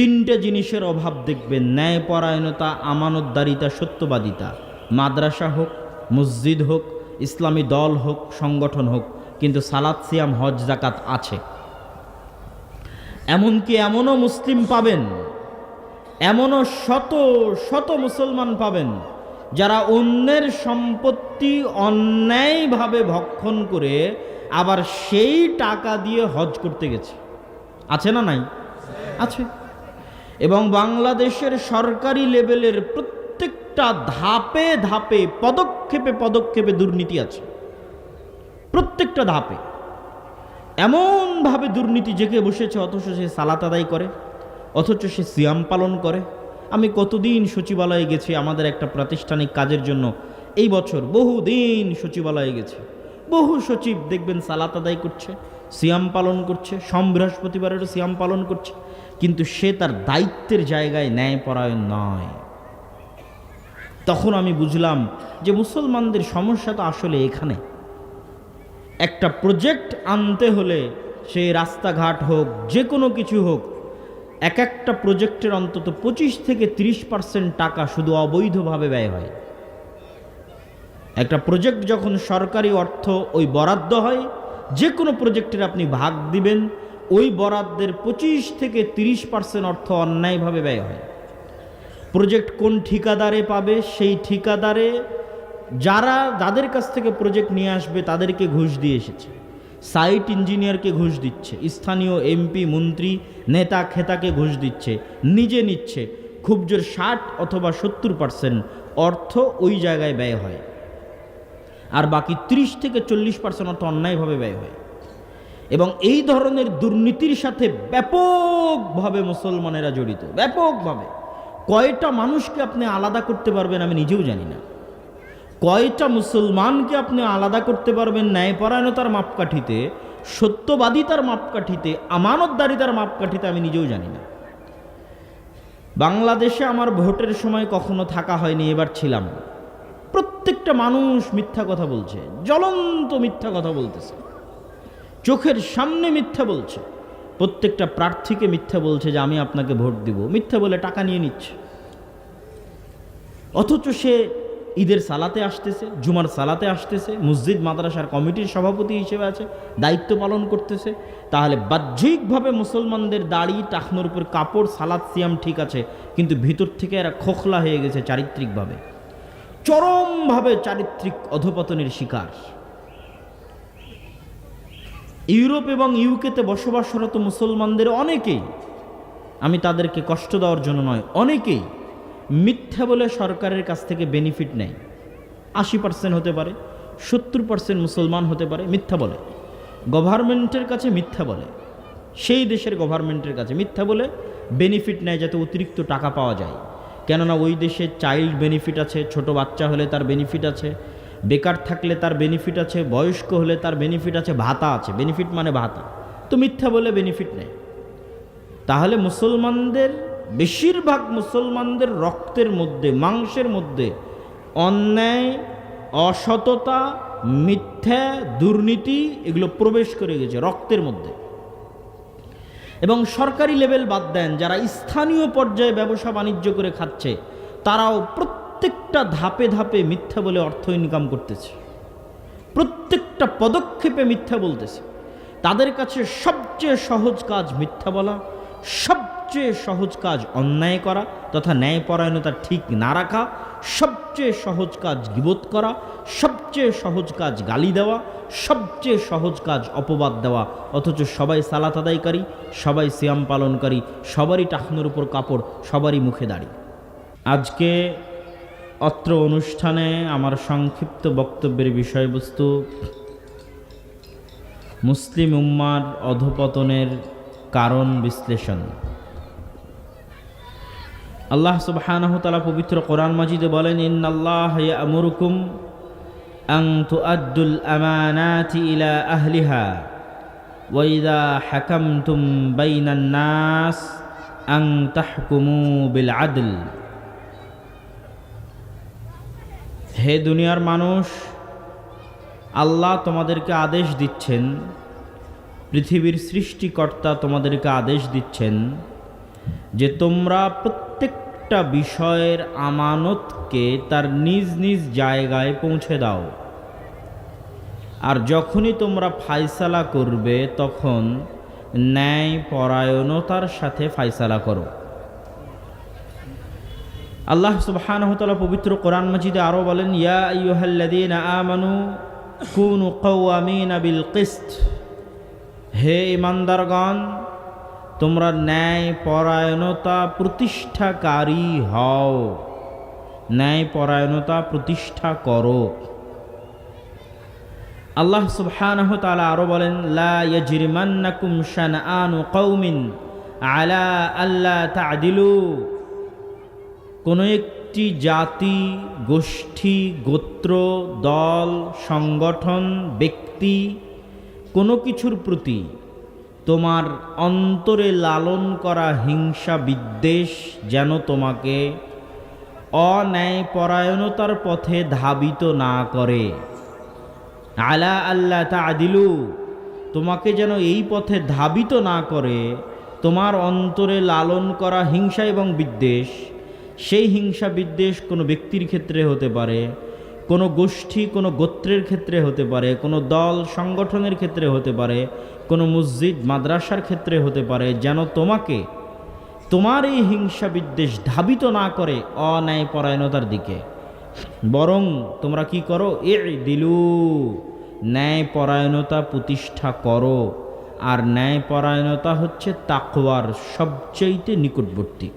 তিনটে জিনিসের অভাব দেখবেন: ন্যায়পরায়ণতা, আমানতদারিতা, সত্যবাদিতা। মাদ্রাসা হোক, মসজিদ হোক, ইসলামী দল হোক, সংগঠন হোক, কিন্তু সালাত, সিয়াম, হজ, যাকাত আছে। এমনকি এমনও মুসলিম পাবেন, এমনও শত শত মুসলমান পাবেন যারা অন্যের সম্পত্তি অন্যায়ভাবে ভক্ষণ করে আবার সেই টাকা দিয়ে হজ করতে গেছে। আছে না নাই? আছে। এবং বাংলাদেশের সরকারি লেভেলের প্রত্যেকটা ধাপে ধাপে, পদক্ষেপে পদক্ষেপে দুর্নীতি আছে। প্রত্যেকটা ধাপে এমনভাবে দুর্নীতি জেগে বসেছে, অথচ সে সালাত আদায় করে, অথচ সে সিয়াম পালন করে। আমি কতদিন সচিবালয়ে গেছি আমাদের একটা প্রাতিষ্ঠানিক কাজের জন্য, এই বছর বহুদিন সচিবালয়ে গেছি। বহু সচিব দেখবেন সালাত আদায় করছে, সিয়াম পালন করছে, বৃহস্পতিবারেরও সিয়াম পালন করছে, কিন্তু সে তার দায়িত্বের জায়গায় ন্যায়পরায়ণ নয়। তখন আমি বুঝলাম যে মুসলমানদের সমস্যা তো আসলে এখানে। একটা প্রজেক্ট আনতে হলে সেই রাস্তাঘাট হোক, যে কোনো কিছু হোক, এক একটা প্রজেক্টের অন্তত 25 থেকে 30% টাকা শুধু অবৈধভাবে ব্যয় হয়। একটা প্রজেক্ট যখন সরকারি অর্থ ওই বরাদ্দ হয়, যে কোনো প্রজেক্টের আপনি ভাগ দিবেন, ওই বরাদ্দের 25 থেকে 30% অর্থ অন্যায়ভাবে ব্যয় হয়। প্রজেক্ট কোন ঠিকাদারে পাবে, সেই ঠিকাদারে যাদের কাছ থেকে প্রজেক্ট নিয়ে আসবে তাদেরকে ঘুষ দিয়ে এসেছে। সাইট ইঞ্জিনিয়ারকে ঘুষ দিচ্ছে, স্থানীয় এমপি, মন্ত্রী, নেতা খেতাকে ঘুষ দিচ্ছে, নিজে নিচ্ছে। খুব জোর 60 অথবা 70% অর্থ ওই জায়গায় ব্যয় হয়, আর বাকি 30 থেকে 40% অর্থ অন্যায়ভাবে ব্যয় হয়। এবং এই ধরনের দুর্নীতির সাথে ব্যাপকভাবে মুসলমানেরা জড়িত, ব্যাপকভাবে। কয়টা মানুষকে আপনি আলাদা করতে পারবেন আমি নিজেও জানি না। কয়টা মুসলমানকে আপনি আলাদা করতে পারবেন ন্যায়পরায়ণতার মাপকাঠিতে, সত্যবাদিতার মাপকাঠিতে, আমানতদারিতার মাপকাঠিতে আমি নিজেও জানি না। বাংলাদেশে আমার ভোটের সময় কখনো থাকা হয়নি, এবার ছিলাম। প্রত্যেকটা মানুষ মিথ্যা কথা বলছে, জ্বলন্ত মিথ্যা কথা বলতেছে, চোখের সামনে মিথ্যা বলছে। প্রত্যেকটা প্রার্থীকে মিথ্যা বলছে যে আমি আপনাকে ভোট দিব, মিথ্যা বলে টাকা নিয়ে নিচ্ছে। অথচ সে ঈদের সালাতে আসতেছে, জুমার সালাতে আসতেছে, মসজিদ মাদ্রাসার কমিটির সভাপতি হিসেবে আছে, দায়িত্ব পালন করতেছে। তাহলে বাহ্যিকভাবে মুসলমানদের দাড়ি, টাকনোর উপর কাপড়, সালাত, সিয়াম ঠিক আছে, কিন্তু ভিতর থেকে এরা খোখলা হয়ে গেছে চারিত্রিকভাবে, চরমভাবে চারিত্রিক অধপতনের শিকার। ইউরোপ এবং ইউকেতে বসবাসরত মুসলমানদের অনেকেই, আমি তাদেরকে কষ্ট দেওয়ার জন্য নয়, অনেকেই মিথ্যা বলে সরকারের কাছ থেকে বেনিফিট নেয়। 80% হতে পারে, 70% মুসলমান হতে পারে, মিথ্যা বলে। গভর্নমেন্টের কাছে মিথ্যা বলে, সেই দেশের গভর্নমেন্টের কাছে মিথ্যা বলে বেনিফিট নেয়, যাতে অতিরিক্ত টাকা পাওয়া যায়। কেননা ওই দেশে চাইল্ড বেনিফিট আছে, ছোট বাচ্চা হলে তার বেনিফিট আছে, বেকার থাকলে তার বেনিফিট আছে, বয়স্ক হলে তার বেনিফিট আছে, ভাতা আছে। বেনিফিট মানে ভাতা। তো মিথ্যা বলে বেনিফিট নেয়। তাহলে মুসলমানদের, বেশিরভাগ মুসলমানদের রক্তের মধ্যে, মাংসের মধ্যে অন্যায়, অসততা, মিথ্যা, দুর্নীতি এগুলো প্রবেশ করে গেছে রক্তের মধ্যে। এবং সরকারি লেভেল বাদ দেন, যারা স্থানীয় পর্যায়ে ব্যবসা বাণিজ্য করে খাচ্ছে, তারাও প্রত্যেকটা ধাপে ধাপে মিথ্যা বলে অর্থ ইনকাম করতেছে, প্রত্যেকটা পদক্ষেপে মিথ্যা বলতেছে। তাদের কাছে সবচেয়ে সহজ কাজ মিথ্যা বলা, সবচেয়ে সহজ কাজ অন্যায় করা তথা ন্যায়পরায়ণতা ঠিক না রাখা, সবচেয়ে সহজ কাজ গীবত করা, সবচেয়ে সহজ কাজ গালি দেওয়া, সবচেয়ে সহজ কাজ অপবাদ দেওয়া। অথচ সবাই সালাত আদায়কারী, সবাই সিয়াম পালনকারী, সবারই টাকনোর উপর কাপড়, সবারই মুখে দাড়ি। আজকে অত্র অনুষ্ঠানে আমার সংক্ষিপ্ত বক্তব্যের বিষয়বস্তু মুসলিম উম্মার অধপতনের কারণ বিশ্লেষণ। আল্লাহ সুবহানাহু ওয়া তাআলা পবিত্র কোরআন মাজিদে বলেন, ইন্নাল্লাহা ইয়া'মুরুকুম আন তুআদ্দুল আমানাতি ইলা আহলিহা ওয়া ইযা হাকামতুম বাইনান নাস আন তাহকুমু বিল আদল। হে দুনিয়ার মানুষ, আল্লাহ তোমাদেরকে আদেশ দিচ্ছেন, পৃথিবীর সৃষ্টিকর্তা তোমাদেরকে আদেশ দিচ্ছেন যে তোমরা প্রত্যেকটা বিষয়ের আমানতকে তার নিজ নিজ জায়গায় পৌঁছে দাও, আর যখনই তোমরা ফায়সালা করবে তখন ন্যায় পরায়ণতার সাথে ফায়সালা করো। আল্লাহ সুবহানাহু ওয়া তাআলা পবিত্র কোরআন মাজিদে আরো বলেন, ইয়া আইয়ুহাল্লাযীনা আমানু কুনু কাওয়ামিনা বিল কিসত, হে ঈমানদারগণ তোমরা ন্যায় পরায়ণতা প্রতিষ্ঠাকারী হও, ন্যায় পরায়ণতা প্রতিষ্ঠা করো। আল্লাহ সুবহানাহু ওয়া তাআলা আরো বলেন, লা ইয়াজরিমান্নাকুম শানআনু কওমিন আলা আল্লা তা'দিলু, কোনো একটি জাতি, গোষ্ঠী, গোত্র, দল, সংগঠন, ব্যক্তি কোনো কিছুর প্রতি তোমার অন্তরে লালন করা হিংসা বিদ্বেষ যেন তোমাকে অন্যায় পরায়ণতার পথে ধাবিত না করে। আলা আল্লাহ তা'দিলু, তোমাকে যেন এই পথে ধাবিত না করে। তোমার অন্তরে লালন করা হিংসা এবং বিদ্বেষ, সেই হিংসা বিদ্বেষ কোনো ব্যক্তির ক্ষেত্রে হতে পারে, কোনো গোষ্ঠী কোনো গোত্রের ক্ষেত্রে হতে পারে, কোনো দল সংগঠনের ক্ষেত্রে হতে পারে, কোনো মসজিদ মাদ্রাসার ক্ষেত্রে হতে পারে, যেন তোমাকে তোমার এই হিংসা বিদ্বেষ ধাবিত না করে অন্যায় পরায়ণতার দিকে। বরং তোমরা কি করো, ই'দিলু, ন্যায় পরায়ণতা প্রতিষ্ঠা করো। আর ন্যায় পরায়ণতা হচ্ছে তাকওয়ার সবচেয়ে নিকটবর্তী।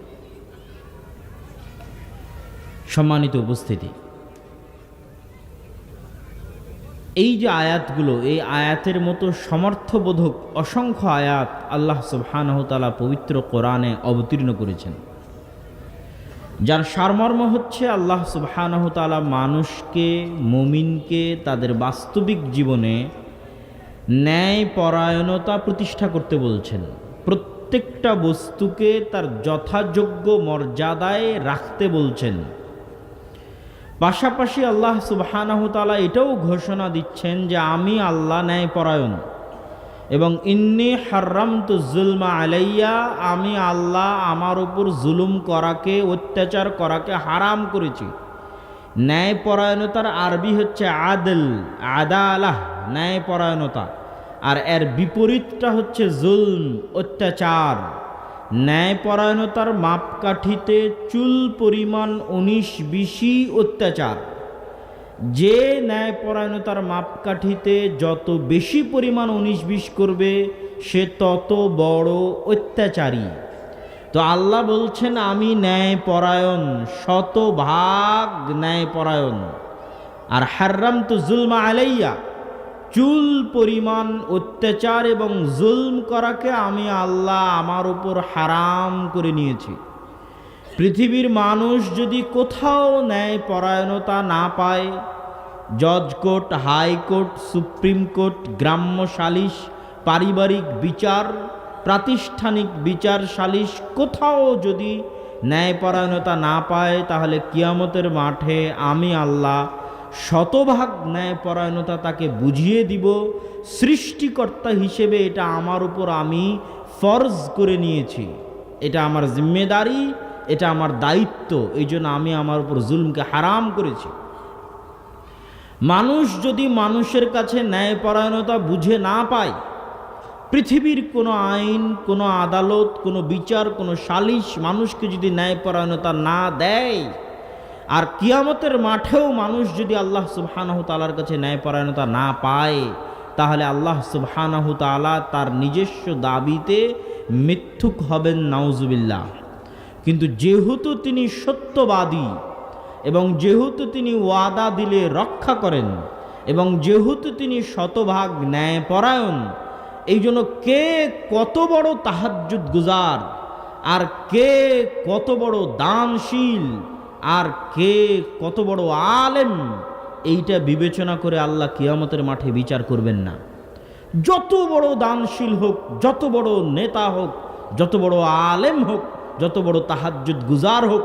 সম্মানিত উপস্থিতি, এই যে আয়াতগুলো, এই আয়াতের মতো সমর্থবোধক অসংখ্য আয়াত আল্লাহ সুবহানাহু ওয়া তাআলা পবিত্র কোরআনে অবতীর্ণ করেছেন, যার সারমর্ম হচ্ছে আল্লাহ সুবহানাহু ওয়া তাআলা মানুষকে, মুমিনকে তাদের বাস্তবিক জীবনে ন্যায় পরায়ণতা প্রতিষ্ঠা করতে বলছেন। প্রত্যেকটা বস্তুকে তার যথাযোগ্য মর্যাদায় রাখতে বলছেন। পাশাপাশি আল্লাহ সুবহানাহু ওয়া তাআলা এটাও ঘোষণা দিচ্ছেন যে আমি আল্লাহ ন্যায়পরায়ণ, এবং ইন্নী হাররামতু যুলমা আলাইয়া, আমি আল্লাহ আমার উপর জুলুম করাকে, অত্যাচার করাকে হারাম করেছি। ন্যায়পরায়ণতার আরবি হচ্ছে আদল, আদালাহ, ন্যায়পরায়ণতা, আর এর বিপরীতটা হচ্ছে জুলম, অত্যাচার। ন্যায়পরায়ণতার মাপকাঠিতে চুল পরিমাণ 19-20 অত্যাচার। যে ন্যায়পরায়ণতার মাপকাঠিতে যত বেশি পরিমাণ 19-20 করবে সে তত বড় অত্যাচারী। তো আল্লাহ বলছেন আমি ন্যায়পরায়ণ, শতভাগ ন্যায়পরায়ণ। আর হাররামতু যুলমা আলাইয়া, চুল পরিমাণ অত্যাচার এবং জুলম করাকে আমি আল্লাহ আমার উপর হারাম করে নিয়েছি। পৃথিবীর মানুষ যদি কোথাও ন্যায়পরায়ণতা না পায়, জজ কোর্ট, হাইকোর্ট, সুপ্রিম কোর্ট, গ্রাম্য সালিশ, পারিবারিক বিচার, প্রাতিষ্ঠানিক বিচার সালিশ, কোথাও যদি ন্যায়পরায়ণতা না পায়, তাহলে কিয়ামতের মাঠে আমি আল্লাহ শতভাগ ন্যায়পরায়ণতা তাকে বুঝিয়ে দিব। সৃষ্টিকর্তা হিসেবে এটা আমার উপর আমি ফরজ করে নিয়েছি, এটা আমার জিম্মেদারি, এটা আমার দায়িত্ব। এই জন্য আমি আমার উপর জুলমকে হারাম করেছি। মানুষ যদি মানুষের কাছে ন্যায়পরায়ণতা বুঝে না পায়, পৃথিবীর কোনো আইন, কোনো আদালত, কোনো বিচার, কোনো সালিশ মানুষকে যদি ন্যায়পরায়ণতা না দেয়, আর কিয়ামতের মাঠেও মানুষ যদি আল্লাহ সুবহানাহু তাআলার কাছে ন্যায়পরায়ণতা না পায়, তাহলে আল্লাহ সুবহানাহু তাআলা তার নিজস্ব দাবিতে মিথ্যুক হবেন, নাউজুবিল্লাহ। কিন্তু যেহেতু তিনি সত্যবাদী, এবং যেহেতু তিনি ওয়াদা দিলে রক্ষা করেন, এবং যেহেতু তিনি শতভাগ ন্যায়পরায়ণ, এই জন্য কে কত বড় তাহাজ্জুদ গুজার, আর কে কত বড় দানশীল, আর কে কত বড় আলেম, এইটা বিবেচনা করে আল্লাহ কিয়ামতের মাঠে বিচার করবেন না। যত বড় দানশীল হোক, যত বড় নেতা হোক, যত বড় আলেম হোক, যত বড় তাহাজ্জুদ গুজার হোক,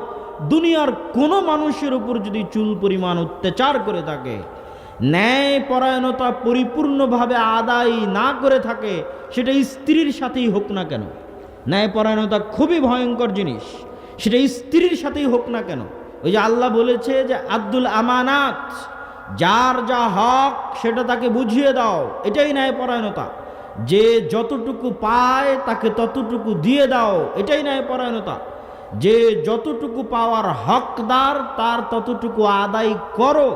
দুনিয়ার কোনো মানুষের উপর যদি চুল পরিমাণ অত্যাচার করে থাকে, ন্যায়পরায়ণতা পরিপূর্ণভাবে আদায় না করে থাকে, সেটা স্ত্রীর সাথেই হোক না কেন, ন্যায়পরায়ণতা খুবই ভয়ঙ্কর জিনিস, সেটা স্ত্রীর সাথেই হোক না কেন। ওই যে আল্লাহ বলেছে যে আব্দুল আমানাত, যার যা হক সেটা তাকে বুঝিয়ে দাও, এটাই ন্যায়পরায়ণতা। যে যতটুকু পায় তাকে ততটুকু দিয়ে দাও, এটাই ন্যায়পরায়ণতা। যে যতটুকু পাওয়ার হকদার তার ততটুকু আদায় করো।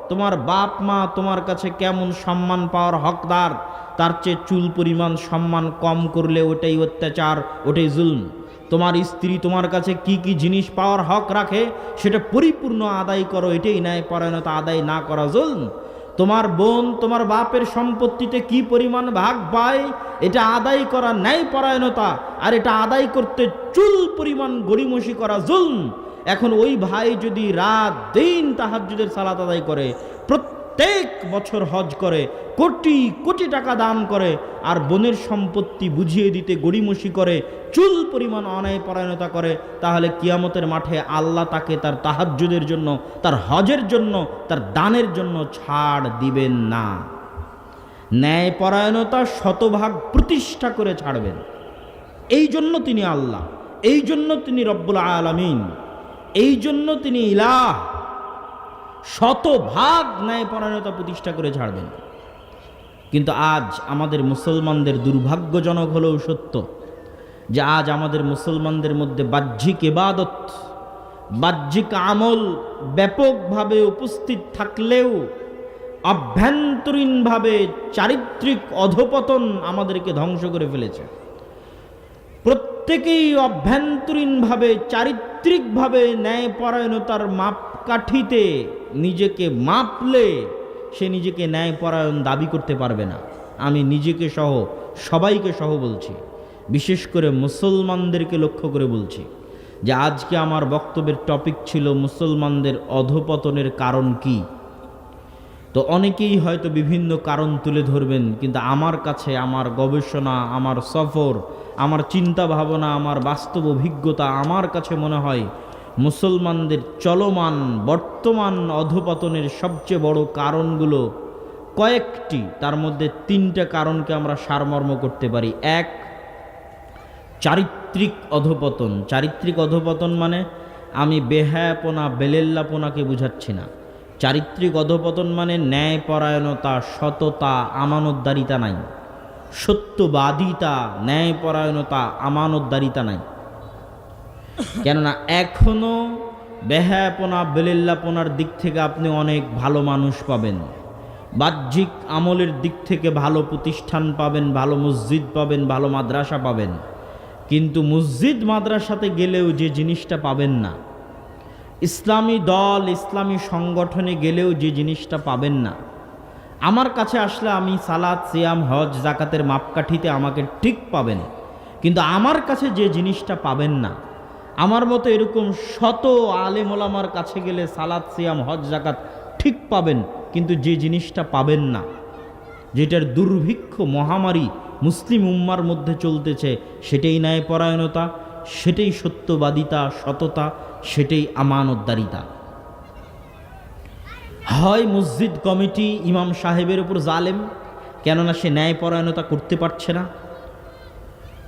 তোমার বাপ মা তোমার কাছে কেমন সম্মান পাওয়ার হকদার, তার চেয়ে চুল পরিমাণ সম্মান কম করলে ওটাই অত্যাচার, ওটাই জুলম। তোমার স্ত্রী তোমার কাছে কি কি জিনিস পাওয়ার হক রাখে সেটা পরিপূর্ণ আদায় করো, এটাই ন্যায়পরায়ণতা। আদায় না করা জুলম। তোমার বোন তোমার বাপের সম্পত্তিতে কি পরিমাণ ভাগ পায় এটা আদায় করা ন্যায়পরায়ণতা, আর এটা আদায় করতে চুল পরিমাণ গড়িমসি করা জুলম। এখন ওই ভাই যদি রাত দিন তাহাজ্জুদের সালাত আদায় করে, প্রত্যেক বছর হজ করে, কোটি কোটি টাকা দান করে, আর বোনের সম্পত্তি বুঝিয়ে দিতে গড়িমসি করে, চুল পরিমাণ অন্যায়পরায়ণতা করে, তাহলে কিয়ামতের মাঠে আল্লাহ তাকে তার তাহাজ্জুদের জন্য, তার হজের জন্য, তার দানের জন্য ছাড় দিবেন না। ন্যায়পরায়ণতা শতভাগ প্রতিষ্ঠা করে ছাড়বেন। এই জন্য তিনি আল্লাহ, এই জন্য তিনি রব্বুল আলামিন, এই জন্য তিনি ইলাহ। শতভাগ ন্যায়পরায়ণতা প্রতিষ্ঠা করে ছাড়বেন। কিন্তু আজ আমাদের মুসলমানদের দুর্ভাগ্যজনক হলেও সত্য যে আজ আমাদের মুসলমানদের মধ্যে বাহ্যিক ইবাদত, বাহ্যিক আমল ব্যাপকভাবে উপস্থিত থাকলেও আভ্যন্তরীণভাবে চারিত্রিক অধপতন আমাদেরকে ধ্বংস করে ফেলেছে। প্রত্যেকেই অভ্যন্তরীণভাবে চারিত্রিকভাবে ন্যায়পরায়ণতার মাপকাঠিতে নিজেকে মাপলে সে নিজেকে ন্যায়পরায়ণ দাবি করতে পারবে না। আমি নিজেকে সহ সবাইকে সহ বলছি, বিশেষ করে মুসলমানদেরকে লক্ষ্য করে বলছি যে আজকে আমার বক্তব্যের টপিক ছিল মুসলমানদের অধপতনের কারণ কি। তো অনেকেই হয়তো বিভিন্ন কারণ তুলে ধরবেন, কিন্তু আমার কাছে আমার গবেষণা, আমার সফর, আমার চিন্তা ভাবনা, আমার বাস্তব অভিজ্ঞতা, আমার কাছে মনে হয় মুসলমানদের চলমান বর্তমান অধপতনের সবচেয়ে বড় কারণগুলো কয়েকটি, তার মধ্যে 3টা কারণকে আমরা সারমর্ম করতে পারি। এক, চারিত্রিক অধপতন। চারিত্রিক অধপতন মানে আমি বেহায়াপনা বেলেল্লাপনাকে বুঝাচ্ছি না। চারিত্রিক অধপতন মানে ন্যায়পরায়ণতা, সততা, আমানতদারিতা নাই, সত্যবাদিতা, ন্যায়পরায়ণতা, আমানতদারিতা নাই। কেননা এখনো বেহায়াপনা বেলেল্লাপনার দিক থেকে আপনি অনেক ভালো মানুষ পাবেন, বাহ্যিক আমলের দিক থেকে ভালো প্রতিষ্ঠান পাবেন, ভালো মসজিদ পাবেন, ভালো মাদ্রাসা পাবেন, কিন্তু মসজিদ মাদ্রাসাতে গেলেও যে জিনিসটা পাবেন না, ইসলামী দল ইসলামী সংগঠনে গেলেও যে জিনিসটা পাবেন না, আমার কাছে আসলে আমি সালাত সিয়াম হজ জাকাতের মাপকাঠিতে আমাকে ঠিক পাবেন, কিন্তু আমার কাছে যে জিনিসটা পাবেন না, আমার মতো এরকম শত আলেম ওলামার কাছে গেলে সালাত সিয়াম হজ জাকাত ঠিক পাবেন, কিন্তু যে জিনিসটা পাবেন না, যেটার দুর্ভিক্ষ মহামারী মুসলিম উম্মার মধ্যে চলতেছে, সেটাই ন্যায়পরায়ণতা, সেটাই সত্যবাদিতা, সততা, সেটাই আমানতদারিতা। হয় মসজিদ কমিটি ইমাম সাহেবের উপর জালেম, কেননা সে ন্যায়পরায়ণতা করতে পারছে না,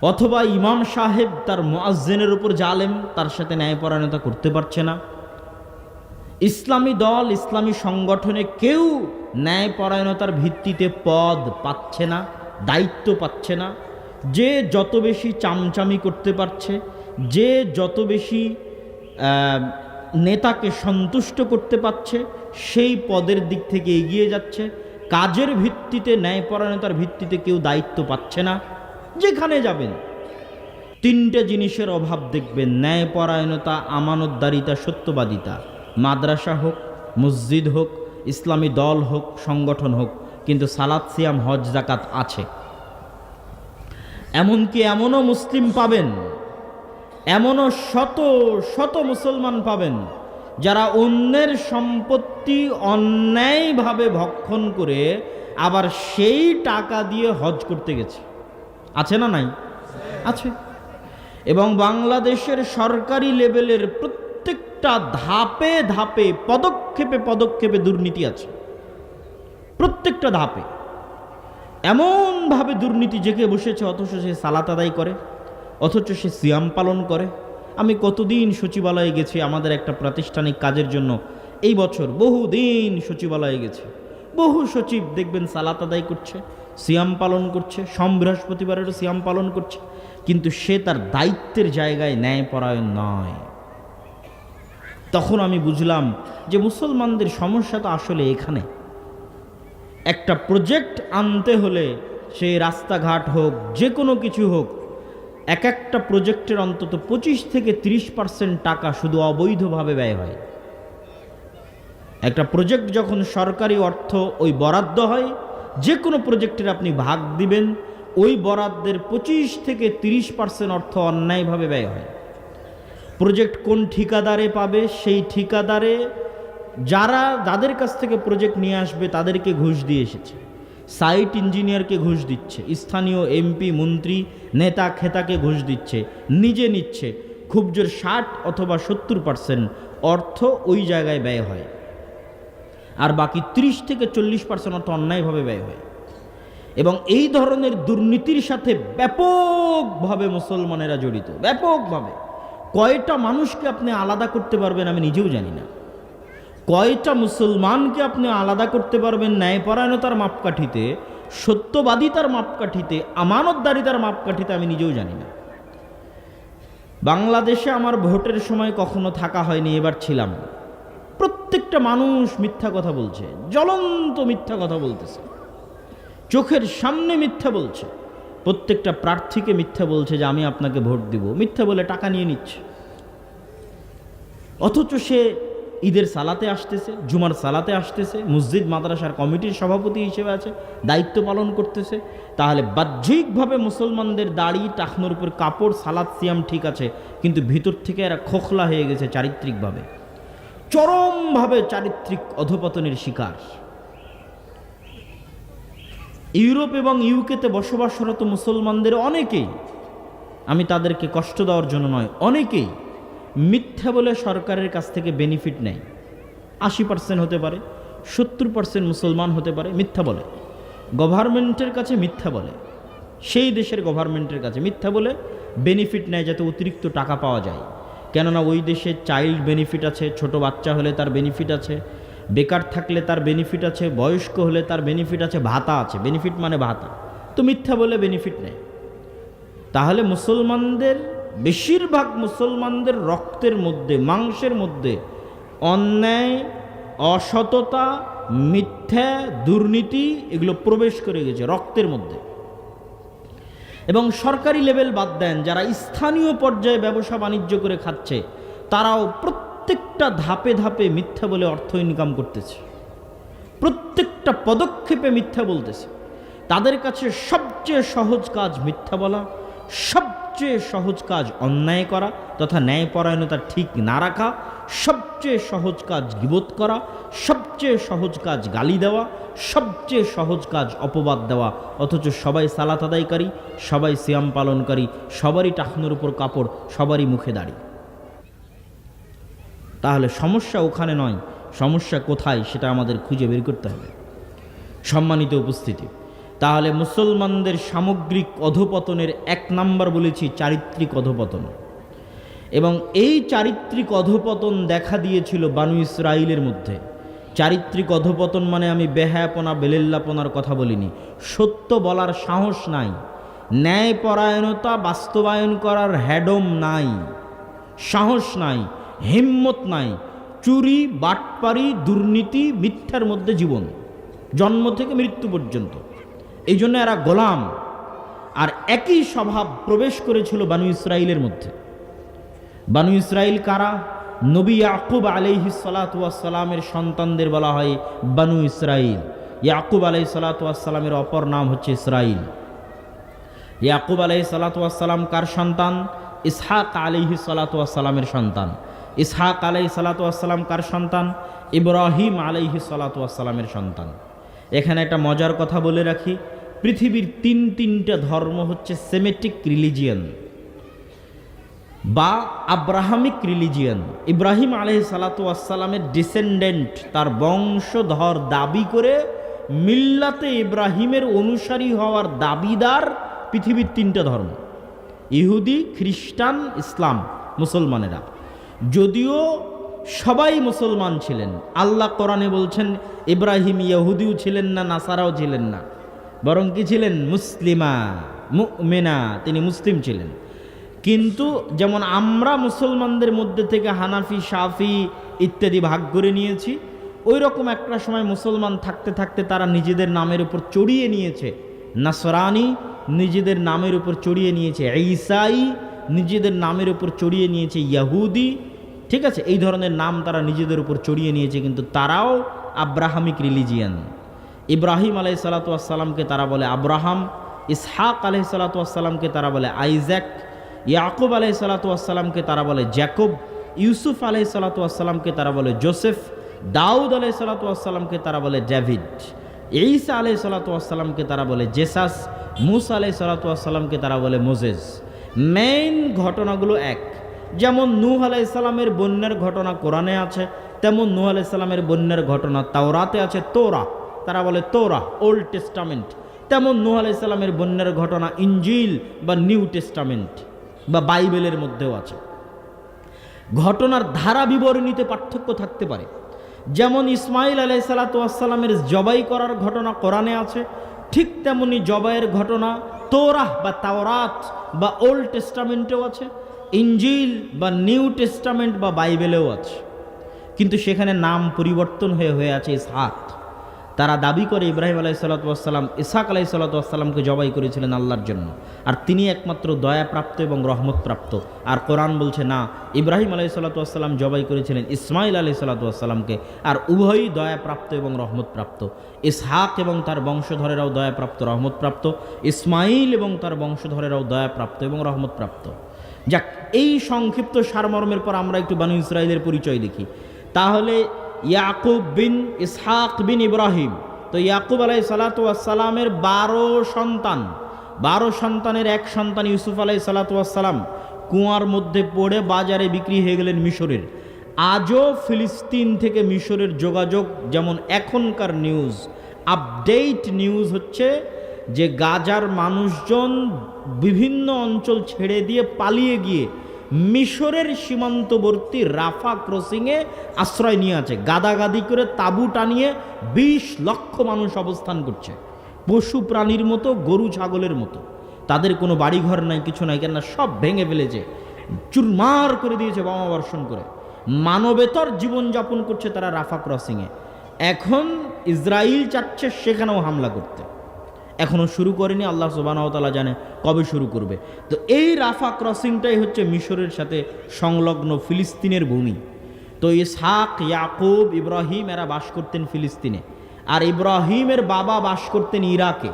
অথবা ইমাম সাহেব তার মুয়াজ্জিনের উপর জালেম, তার সাথে ন্যায়পরায়ণতা করতে পারছে না। ইসলামী দল ইসলামী সংগঠনে কেউ ন্যায়পরায়ণতার ভিত্তিতে পদ পাচ্ছে না, দায়িত্ব পাচ্ছে না। যে যত বেশি চামচামি করতে পারছে, যে যত বেশি নেতাকে সন্তুষ্ট করতে পারছে, সেই পদের দিক থেকে এগিয়ে যাচ্ছে। কাজের ভিত্তিতে, ন্যায়পরায়ণতার ভিত্তিতে কেউ দায়িত্ব পাচ্ছে না। যেখানে যাবেন 3টে জিনিসের অভাব দেখবেন: ন্যায়পরায়ণতা, আমানতদারিতা, সত্যবাদিতা। মাদ্রাসা হোক, মসজিদ হোক, ইসলামী দল হোক, সংগঠন হোক, কিন্তু সালাত সিয়াম হজ জাকাত আছে। এমনকি এমনও মুসলিম পাবেন, এমনও শত শত মুসলমান পাবেন যারা অন্যের সম্পত্তি অন্যায়ভাবে ভক্ষণ করে আবার সেই টাকা দিয়ে হজ করতে গেছে। আছে না নাই? আছে। এবং বাংলাদেশের সরকারি লেভেলের প্রত্যেকটা ধাপে ধাপে, পদক্ষেপে পদক্ষেপে দুর্নীতি আছে। প্রত্যেকটা ধাপে এমনভাবে দুর্নীতি জেগে বসেছে, অথচ সে সালাত আদায় করে, অথচ সে সিয়াম পালন করে। আমি কতদিন সচিবালয়ে গেছি আমাদের একটা প্রাতিষ্ঠানিক কাজের জন্য, এই বছর বহুদিন সচিবালয়ে গেছি। বহু সচিব দেখবেন সালাত আদায় করছে, সিয়াম পালন করছে, বৃহস্পতিবারেরও সিয়াম পালন করছে, কিন্তু সে তার দায়িত্বের জায়গায় ন্যায়পরায়ণ নয়। তখন আমি বুঝলাম যে মুসলমানদের সমস্যা তো আসলে এখানে। একটা প্রজেক্ট আনতে হলে সেই রাস্তাঘাট হোক, যে কোনো কিছু হোক, এক একটা প্রজেক্টের অন্তত 25 থেকে 30% টাকা শুধু অবৈধভাবে ব্যয় হয়। একটা প্রজেক্ট যখন সরকারি অর্থ ওই বরাদ্দ হয়, যে কোনো প্রজেক্টের আপনি ভাগ দিবেন, ওই বরাদ্দের 25 থেকে 30% অর্থ অন্যায়ভাবে ব্যয় হয়। প্রজেক্ট কোন ঠিকাদারে পাবে, সেই ঠিকাদারে যাদের কাছ থেকে প্রজেক্ট নিয়ে আসবে তাদেরকে ঘুষ দিয়ে এসেছে, সাইট ইঞ্জিনিয়ারকে ঘুষ দিচ্ছে, স্থানীয় এমপি মন্ত্রী নেতা খেতাকে ঘুষ দিচ্ছে, নিজে নিচ্ছে। খুব জোর 60 অথবা 70% অর্থ ওই জায়গায় ব্যয় হয়, আর বাকি 30 থেকে 40% অর্থ অন্যায়ভাবে ব্যয় হয়। এবং এই ধরনের দুর্নীতির সাথে ব্যাপকভাবে মুসলমানেরা জড়িত, ব্যাপকভাবে। কয়টা মানুষকে আপনি আলাদা করতে পারবেন আমি নিজেও জানি না, কয়টা মুসলমানকে আপনি আলাদা করতে পারবেন ন্যায়পরায়ণতার মাপকাঠিতে, সত্যবাদিতার মাপকাঠিতে, আমানতদারিতার মাপকাঠিতে আমি নিজেও জানি না। বাংলাদেশে আমার ভোটের সময় কখনো থাকা হয়নি, এবার ছিলাম। প্রত্যেকটা মানুষ মিথ্যা কথা বলছে, জ্বলন্ত মিথ্যা কথা বলতেছে, চোখের সামনে মিথ্যা বলছে। প্রত্যেকটা প্রার্থীকে মিথ্যা বলছে যে আমি আপনাকে ভোট দিব, মিথ্যা বলে টাকা নিয়ে নিচ্ছে। অথচ সে ঈদের সালাতে আসতেছে, জুমার সালাতে আসতেছে, মসজিদ মাদ্রাসার কমিটির সভাপতি হিসেবে আছে, দায়িত্ব পালন করতেছে। তাহলে বাহ্যিকভাবে মুসলমানদের দাড়ি, টাকনোর উপর কাপড়, সালাত সিয়াম ঠিক আছে, কিন্তু ভিতর থেকে এরা খোখলা হয়ে গেছে চারিত্রিকভাবে, চরমভাবে চারিত্রিক অধপতনের শিকার। ইউরোপ এবং ইউকেতে বসবাসরত মুসলমানদের অনেকেই, আমি তাদেরকে কষ্ট দেওয়ার জন্য নয়, অনেকেই মিথ্যা বলে সরকারের কাছ থেকে বেনিফিট নেয়। 80% হতে পারে, 70% মুসলমান হতে পারে, মিথ্যা বলে, গভর্নমেন্টের কাছে মিথ্যা বলে, সেই দেশের গভর্নমেন্টের কাছে মিথ্যা বলে বেনিফিট নেয় যাতে অতিরিক্ত টাকা পাওয়া যায়। কেননা ওই দেশে চাইল্ড বেনিফিট আছে, ছোট বাচ্চা হলে তার বেনিফিট আছে, বেকার থাকলে তার বেনিফিট আছে, বয়স্ক হলে তার বেনিফিট আছে, ভাতা আছে। বেনিফিট মানে ভাতা। তো মিথ্যা বলে বেনিফিট নেয়। তাহলে মুসলমানদের, বেশিরভাগ মুসলমানদের রক্তের মধ্যে, মাংসের মধ্যে অন্যায়, অসততা, মিথ্যা, দুর্নীতি এগুলো প্রবেশ করে গেছে রক্তের মধ্যে। এবং সরকারি লেভেল বাদ দেন, যারা স্থানীয় পর্যায়ে ব্যবসা বাণিজ্য করে খাচ্ছে, তারাও প্রত্যেকটা ধাপে ধাপে মিথ্যা বলে অর্থ ইনকাম করতেছে, প্রত্যেকটা পদক্ষেপে মিথ্যা বলতেছে। তাদের কাছে সবচেয়ে সহজ কাজ মিথ্যা বলা, সবচেয়ে সহজ কাজ অন্যায় করা তথা ন্যায়পরায়ণতা ঠিক না রাখা, সবচেয়ে সহজ কাজ গীবত করা, সবচেয়ে সহজ কাজ গালি দেওয়া, সবচেয়ে সহজ কাজ অপবাদ দেওয়া। অথচ সবাই সালাত আদায়কারী, সবাই সিয়াম পালনকারী, সবারই টাকনোর উপর কাপড়, সবারই মুখে দাড়ি। তাহলে সমস্যা ওখানে নয়, সমস্যা কোথায় সেটা আমাদের খুঁজে বের করতে হবে। সম্মানিত উপস্থিতি, তাহলে মুসলমানদের সামগ্রিক অধপতনের 1 নাম্বার বলেছি চারিত্রিক অধপতন। এবং এই চারিত্রিক অধপতন দেখা দিয়েছিল বানু ইসরাইলের মধ্যে। চারিত্রিক অধপতন মানে আমি বেহায়াপনা, বেলেল্লাপনার কথা বলিনি। সত্য বলার সাহস নাই, ন্যায়পরায়ণতা বাস্তবায়ন করার হ্যাডম নাই, সাহস নাই, হিম্মত নাই, চুরি, বাটপারি, দুর্নীতি, মিথ্যার মধ্যে জীবন, জন্ম থেকে মৃত্যু পর্যন্ত। এই জন্য এরা গোলাম। আর একই স্বভাব প্রবেশ করেছিল বানু ইসরাইলের মধ্যে। বানু ইসরাইল কারা? নবী ইয়াকুব আলাইহিস সালাতু ওয়াস সালামের সন্তানদের বলা হয় বানু ইসরাইল। ইয়াকুব আলাইহিস সালাতু ওয়াস সালামের অপর নাম হচ্ছে ইসরাইল। ইয়াকুব আলাইহিস সালাতু ওয়াস সালাম কার সন্তান? ইসহাক আলাইহিস সালাতু ওয়াস সালামের সন্তান। ইসহাক আলাইহিস সালাতু ওয়াস সালাম কার সন্তান? ইব্রাহিম আলাইহিস সালাতু ওয়াস সালামের সন্তান। এখানে একটা মজার কথা বলে রাখি, পৃথিবীর তিনটা ধর্ম হচ্ছে সেমেটিক রিলিজিয়ান বা আব্রাহামিক রিলিজিয়ান। ইব্রাহিম আলাইহিস সালাতু ওয়াস সালামের ডিসেন্ডেন্ট, তার বংশধর দাবি করে মিল্লাতে ইব্রাহিমের অনুসারী হওয়ার দাবিদার পৃথিবীর 3টা ধর্ম। ইহুদি, খ্রিস্টান, ইসলাম, মুসলমানেরা। যদিও সবাই মুসলমান ছিলেন, আল্লাহ কোরআনে বলছেন ইব্রাহিম ইহুদিও ছিলেন না, নাসারাও ছিলেন না, বরং কি ছিলেন? মুসলিমা, মুমিনা, তিনি মুসলিম ছিলেন। কিন্তু যেমন আমরা মুসলমানদের মধ্যে থেকে হানাফি, শাফি ইত্যাদি ভাগ করে নিয়েছি, ওই রকম একটা সময় মুসলমান থাকতে থাকতে তারা নিজেদের নামের উপর চড়িয়ে নিয়েছে নাসরানি, নিজেদের নামের উপর চড়িয়ে নিয়েছে ঈসাই, নিজেদের নামের উপর চড়িয়ে নিয়েছে ইয়াহুদি। ঠিক আছে, এই ধরনের নাম তারা নিজেদের উপর চড়িয়ে নিয়েছে, কিন্তু তারাও আব্রাহামিক রিলিজিয়ান। ইব্রাহিম আলাইহিসসালাতু ওয়াসসালামকে তারা বলে আব্রাহাম, ইসহাক আলাইহিসসালাতু ওয়াসসালামকে তারা বলে আইজ্যাক, ইয়াকুব আলাইহিসসালাতু ওয়াসসালামকে তারা বলে জ্যাকব, ইউসুফ আলাইহিসসালাতু ওয়াসসালামকে তারা বলে জোসেফ, দাউদ আলাইহিসসালাতু ওয়াসসালামকে তারা বলে ডেভিড, ঈসা আলাইহিসসালাতু ওয়াসসালামকে তারা বলে জেসাস, মূসা আলাইহিসসালাতু ওয়াসসালামকে তারা বলে মোজেস। মেইন ঘটনাগুলো এক। যেমন নূহ আলাইহিসসালামের বন্যার ঘটনা কোরআনে আছে, তেমন নূহ আলাইহিসসালামের বন্যার ঘটনা তাওরাতে আছে, তোরা, তারা বলে তোরা, ওল্ড টেস্টামেন্ট। তেমন নূহ আলাইহিসসালামের বন্যার ঘটনা ইনজিল বা নিউ টেস্টামেন্ট বা বাইবেলের মধ্যেও আছে। ঘটনার ধারা বিবরণীতে পার্থক্য থাকতে পারে। যেমন ইসমাইল আলাইহিসসালাতু ওয়াসসালামের জবাই করার ঘটনা কোরআনে আছে, ঠিক তেমনি জবাইয়ের ঘটনা তোরাহ বা তাওরাত বা ওল্ড টেস্টামেন্টেও আছে, ইনজিল বা নিউ টেস্টামেন্ট বা বাইবেলেও আছে। কিন্তু সেখানে নাম পরিবর্তন হয়ে আছে ইসহাক। তারা দাবি করে ইব্রাহিম আলাইহিসসালাতু ওয়াসসালাম ইসহাক আলাইহিসসালাতু ওয়াসসালামকে জবাই করেছিলেন আল্লাহর জন্য, আর তিনি একমাত্র দয়াপ্রাপ্ত এবং রহমতপ্রাপ্ত। আর কোরআন বলছে না, ইব্রাহিম আলাইহিসসালাতু ওয়াসসালাম জবাই করেছিলেন ইসমাইল আলাইহিসসালাতু ওয়াসসালামকে, আর উভয়ই দয়াপ্রাপ্ত এবং রহমতপ্রাপ্ত। ইসহাক এবং তার বংশধরেরাও দয়াপ্রাপ্ত, রহমতপ্রাপ্ত, ইসমাইল এবং তার বংশধরেরাও দয়াপ্রাপ্ত এবং রহমতপ্রাপ্ত। যাক, এই সংক্ষিপ্ত সারমর্মের পর আমরা একটু বানু ইসরাইলের পরিচয় দেখি। তাহলে ইয়াকুব বিন ইসহাক বিন ইব্রাহিম, তো ইয়াকুব আলাইহিসসালাতু ওয়াসসালামের 12 সন্তান, 12 সন্তানের এক সন্তান ইউসুফ আলাইহিসসালাতু ওয়াসসালাম কুয়ার মধ্যে পড়ে বাজারে বিক্রি হয়ে গেলেন মিশরের। আজও ফিলিস্তিন থেকে মিশরের যোগাযোগ, যেমন এখনকার নিউজ, আপডেট নিউজ হচ্ছে যে গাজার মানুষজন বিভিন্ন অঞ্চল ছেড়ে দিয়ে পালিয়ে গিয়ে মিশরের সীমান্তবর্তী রাফা ক্রসিংয়ে আশ্রয় নিয়ে আছে। গাদাগাদি করে তাঁবু টানিয়ে 20 লক্ষ মানুষ অবস্থান করছে, পশু প্রাণীর মতো, গরু ছাগলের মতো। তাদের কোনো বাড়িঘর নাই, কিছু নাই, কেননা সব ভেঙে ফেলেছে, চুরমার করে দিয়েছে বোমা বর্ষণ করে। মানবেতর জীবনযাপন করছে তারা রাফা ক্রসিংয়ে। এখন ইসরায়েল চাচ্ছে সেখানেও হামলা করতে, এখনও শুরু করেনি, আল্লাহ সুবহানাহু ওয়া তাআলা জানে কবে শুরু করবে। তো এই রাফা ক্রসিংটাই হচ্ছে মিশরের সাথে সংলগ্ন ফিলিস্তিনের ভূমি। তো ইসহাক, ইয়াকুব, ইব্রাহিম এরা বাস করতেন ফিলিস্তিনে, আর ইব্রাহিমের বাবা বাস করতেন ইরাকে।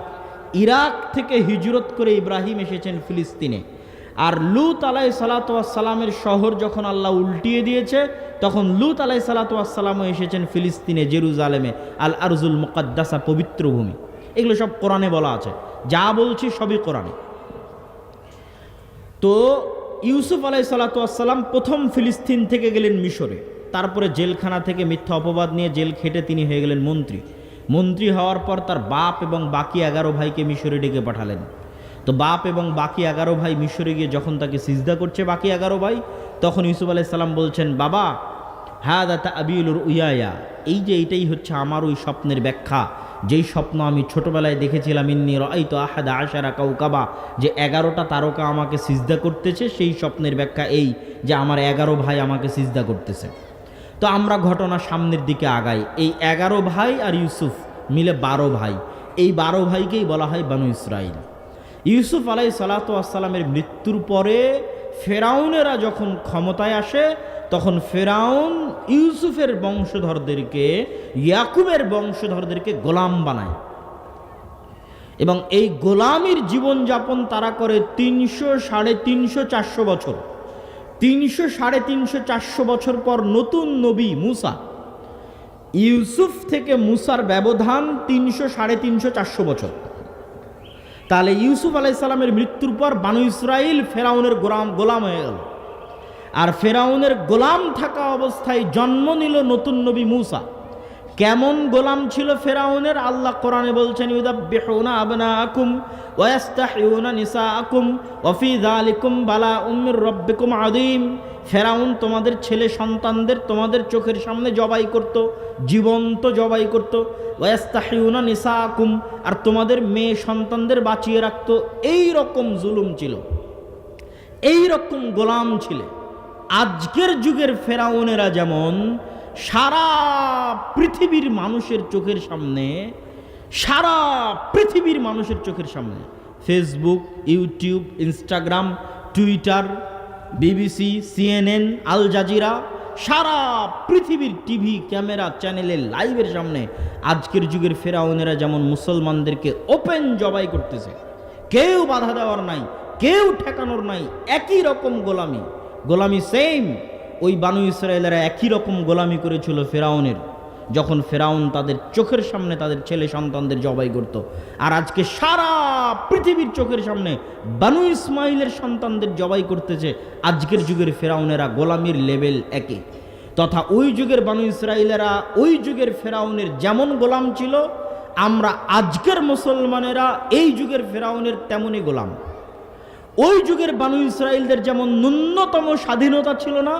ইরাক থেকে হিজরত করে ইব্রাহিম এসেছেন ফিলিস্তিনে। আর লূত আলাইহিসসালাতু ওয়াসসালামের শহর যখন আল্লাহ উল্টিয়ে দিয়েছে, তখন লূত আলাইহিসসালাতু ওয়াসসালামও এসেছেন ফিলিস্তিনে, জেরুজালেমে, আল আরজুল মুকাদ্দাসা, পবিত্র ভূমি। এগুলো সব কোরআনে বলা আছে, যা বলছি সবই কোরআনে। তো ইউসুফ আলাইহিসসালাতু ওয়াসসালাম প্রথম ফিলিস্তিন থেকে গেলেন মিশরে, তারপরে জেলখানা থেকে মিথ্যা অপবাদ নিয়ে জেল খেটে তিনি হয়ে গেলেন মন্ত্রী। মন্ত্রী হওয়ার পর তার বাপ এবং বাকি 11 ভাইকে মিশরে ডেকে পাঠালেন। তো বাপ এবং বাকি 11 ভাই মিশরে গিয়ে যখন তাকে সিজদা করছে বাকি 11 ভাই, তখন ইউসুফ আলাইহিস সালাম বলছেন, বাবা হাদা তা'বীলুর রুইয়া, এই যে এইটাই হচ্ছে আমার ওই স্বপ্নের ব্যাখ্যা, যেই স্বপ্ন আমি ছোটবেলায় দেখেছিলাম, ইন্নী রাআইতু আহাদা আশারা কাওকাবা, যে 11টা তারকা আমাকে সিজদা করতেছে, সেই স্বপ্নের ব্যাখ্যা এই যে আমার 11 ভাই আমাকে সিজদা করতেছে। তো আমরা ঘটনা সামনের দিকে আগাই। এই 11 ভাই আর ইউসুফ মিলে 12 ভাই, এই 12 ভাইকেই বলা হয় বানু ইসরাইল। ইউসুফ আলাইহিসসালাতু ওয়াসসালামের মৃত্যুর পরে ফেরাউনেরা যখন ক্ষমতায় আসে, তখন ফেরাউন ইউসুফের বংশধরদেরকে, ইয়াকুবের বংশধরদেরকে গোলাম বানায়, এবং এই গোলামির জীবনযাপন তারা করে 300, 350, 400 বছর। 300, 350, 400 বছর পর নতুন নবী মুসা, ইউসুফ থেকে মুসার ব্যবধান 300, 350, 400 বছর। তাহলে ইউসুফ আলাইহিস সালামের মৃত্যুর পর বানু ইসরাইল ফেরাউনের গোলাম হয়ে গেল, আর ফেরাউনের গোলাম থাকা অবস্থায় জন্ম নিল নতুন নবী মুসা। কেমন গোলাম ছিল ফেরাউনের? আল্লাহ কোরআনে বলছেন, ইউদাব্বিহুনা আবনাআকুম ওয়া ইস্তাহইউনা নিসাআকুম ওয়া ফি যালিকুম বালাউম মির রাব্বিকুম আযীম। ফেরাউন তোমাদের ছেলে সন্তানদের তোমাদের চোখের সামনে জবাই করত, জীবন্ত জবাই করত। ওয়া ইস্তাহইউনা নিসাআকুম, আর তোমাদের মেয়ে সন্তানদের বাঁচিয়ে রাখত। এই রকম জুলুম ছিল, এই রকম গোলাম ছিল। আজকের যুগের ফেরাউনেরা যেমন সারা পৃথিবীর মানুষের চোখের সামনে, সারা পৃথিবীর মানুষের চোখের সামনে Facebook, YouTube, Instagram, Twitter, BBC, CNN, Al Jazeera, সারা পৃথিবীর টিভি, ক্যামেরা, চ্যানেলের লাইভের সামনে আজকের যুগের ফেরাউনেরা যেমন মুসলমানদেরকে ওপেন জবাই করতেছে, কেউ বাধা দেওয়ার নাই, কেউ ঠেকানোর নাই, একই রকম গোলামি। গোলামি সেম। ওই বানু ইসরায়েলেরা একই রকম গোলামি করেছিল ফেরাউনের, যখন ফেরাউন তাদের চোখের সামনে তাদের ছেলে সন্তানদের জবাই করত। আর আজকে সারা পৃথিবীর চোখের সামনে বানু ইসমাইলের সন্তানদের জবাই করতেছে। আজকের যুগের ফেরাউনেরা গোলামির লেভেল একই। তথা ওই যুগের বানু ইসরায়েলেরা ওই যুগের ফেরাউনের যেমন গোলাম ছিল, আমরা আজকের মুসলমানেরা এই যুগের ফেরাউনের তেমনই গোলাম। ওই যুগের বানু ইসরায়েলদের যেমন ন্যূনতম স্বাধীনতা ছিল না,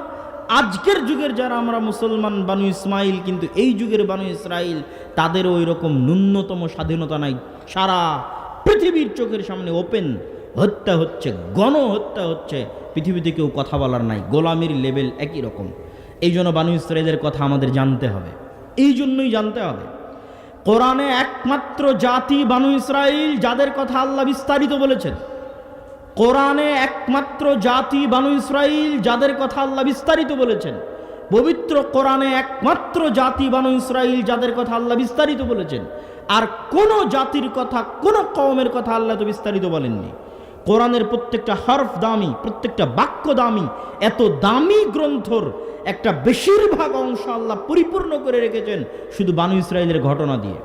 আজকের যুগের যারা আমরা মুসলমান বানু ইসমাইল, কিন্তু এই যুগের বানু ইসরায়েল তাদেরও ওই রকম ন্যূনতম স্বাধীনতা নাই। সারা পৃথিবীর চোখের সামনে ওপেন হত্যা হচ্ছে, গণহত্যা হচ্ছে, পৃথিবীতে কেউ কথা বলার নাই। গোলামির লেভেল একই রকম। এই জন্য বানু ইসরায়েলের কথা আমাদের জানতে হবে, এই জন্যই জানতে হবে। কোরআনে একমাত্র জাতি বানু ইসরায়েল যাদের কথা আল্লাহ বিস্তারিত বলেছেন। কোরআনে একমাত্র জাতি বানু ইসরায়েল যাদের কথা আল্লাহ বিস্তারিত বলেছেন। পবিত্র কোরআনে একমাত্র জাতি বানু ইসরায়েল যাদের কথা আল্লাহ বিস্তারিত বলেছেন। আর কোন জাতির কথা, কোন কওমের কথা আল্লাহ তো বিস্তারিত বলেননি। কোরআনের প্রত্যেকটা হরফ দামি, প্রত্যেকটা বাক্য দামি। এত দামি গ্রন্থর একটা বেশিরভাগ অংশ আল্লাহ পরিপূর্ণ করে রেখেছেন শুধু বানু ইসরায়েলের ঘটনা দিয়ে,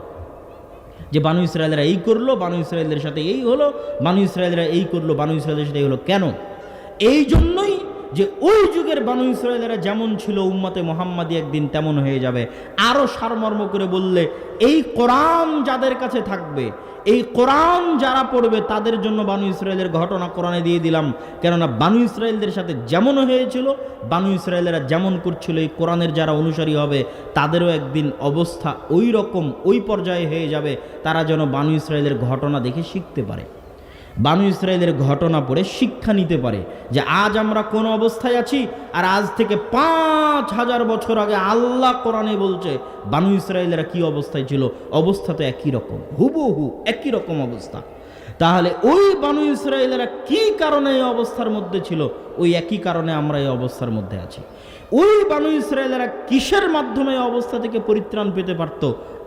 যে বানু ইসরায়েলরা এই করলো, বানু ইসরায়েলদের সাথে এই হলো, বানু ইসরায়েলরা এই করলো, বানু ইসরায়েলের সাথে এই হলো। কেন? এই জন্যই যে ওই যুগের বানু ইসরায়েলরা যেমন ছিল, উম্মতে মুহাম্মাদি একদিন তেমন হয়ে যাবে। আরও সারমর্ম করে বললে, এই কোরআন যাদের কাছে থাকবে, এই কোরআন যারা পড়বে, তাদের জন্য বানু ইসরায়েলের ঘটনা কোরআনে দিয়ে দিলাম। কেননা বানু ইসরায়েলদের সাথে যেমন হয়েছিল, বানু ইসরায়েলেরা যেমন করছিল, এই কোরআনের যারা অনুসারী হবে তাদেরও একদিন অবস্থা ওই রকম, ওই পর্যায়ে হয়ে যাবে। তারা যেন বানু ইসরায়েলের ঘটনা দেখে শিখতে পারে, বানু ইসরায়েলের ঘটনা পড়ে শিক্ষা নিতে পারে যে আজ আমরা কোন অবস্থায় আছি, আর আজ থেকে 5000 বছর আগে আল্লাহ কোরআনে বলছে বানু ইসরায়েলেরা কি অবস্থায় ছিল। অবস্থা তো একই রকম, হুবহু একই রকম অবস্থা। তাহলে ওই বানু ইসরায়েলেরা কি কারণে এই অবস্থার মধ্যে ছিল, ওই একই কারণে আমরা এই অবস্থার মধ্যে আছি। ওই বানু ইসরায়েলেরা কিসের মাধ্যমে এই অবস্থা থেকে পরিত্রাণ পেতে পারত,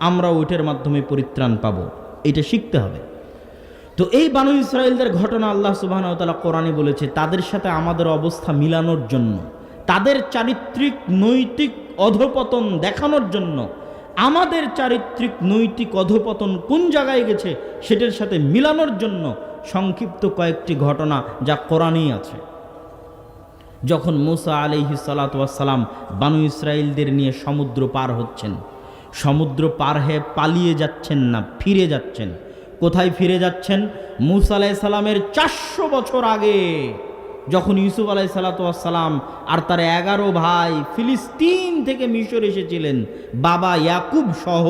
আমরা ওইটার মাধ্যমে পরিত্রাণ পাবো, এটা শিখতে হবে। তো এই বানু ইসরায়েলদের ঘটনা আল্লাহ সুবহানাহু ওয়া তাআলা কোরআনে বলেছে তাদের সাথে আমাদের অবস্থা মিলানোর জন্য, তাদের চারিত্রিক নৈতিক অধঃপতন দেখানোর জন্য। আমাদের চারিত্রিক নৈতিক অধঃপতন কোন জায়গায় গেছে সেটার সাথে মিলানোর জন্য সংক্ষিপ্ত কয়েকটি ঘটনা যা কোরআনেই আছে। যখন মূসা আলাইহিস সালাতু ওয়াস সালাম বানু ইসরায়েলদের নিয়ে সমুদ্র পার হচ্ছেন, সমুদ্র পার হয়ে পালিয়ে যাচ্ছেন না, ফিরে যাচ্ছেন। কোথায় ফিরে যাচ্ছেন? মূসা আলাইহিস সালামের 400 বছর আগে, যখন ইউসুফ আলাইহিস সালাম আর তার 11 ভাই ফিলিস্তিন থেকে মিশর এসেছিলেন বাবা ইয়াকুব সহ।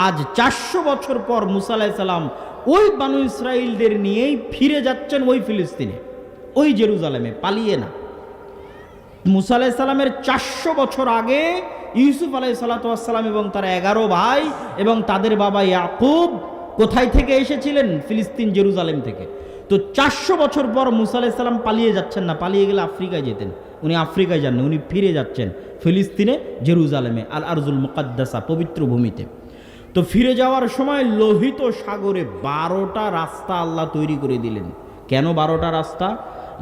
আজ 400 বছর পর মূসা আলাইহিস সালাম ওই বানু ইসরায়েলদের নিয়েই ফিরে যাচ্ছেন ওই ফিলিস্তিনে, ওই জেরুজালেমে, পালিয়ে না। মূসা আলাইহিস সালামের 400 বছর আগে ইউসুফ আলাইহিস সালাম এবং তার 11 ভাই এবং তাদের বাবা ইয়াকুব কোথায় থেকে এসেছিলেন? ফিলিস্তিন, জেরুজালেম থেকে। তো 400 বছর পর মূসা আলাইহিস সালাম পালিয়ে যাচ্ছেন না, পালিয়ে গেলে আফ্রিকায় যেতেন। উনি আফ্রিকায় যাননি, উনি ফিরে যাচ্ছেন ফিলিস্তিনে, জেরুজালেমে, আল আরজুল মুকাদ্দাসা, পবিত্র ভূমিতে। তো ফিরে যাওয়ার সময় লোহিত সাগরে 12টা রাস্তা আল্লাহ তৈরি করে দিলেন। কেন 12টা রাস্তা?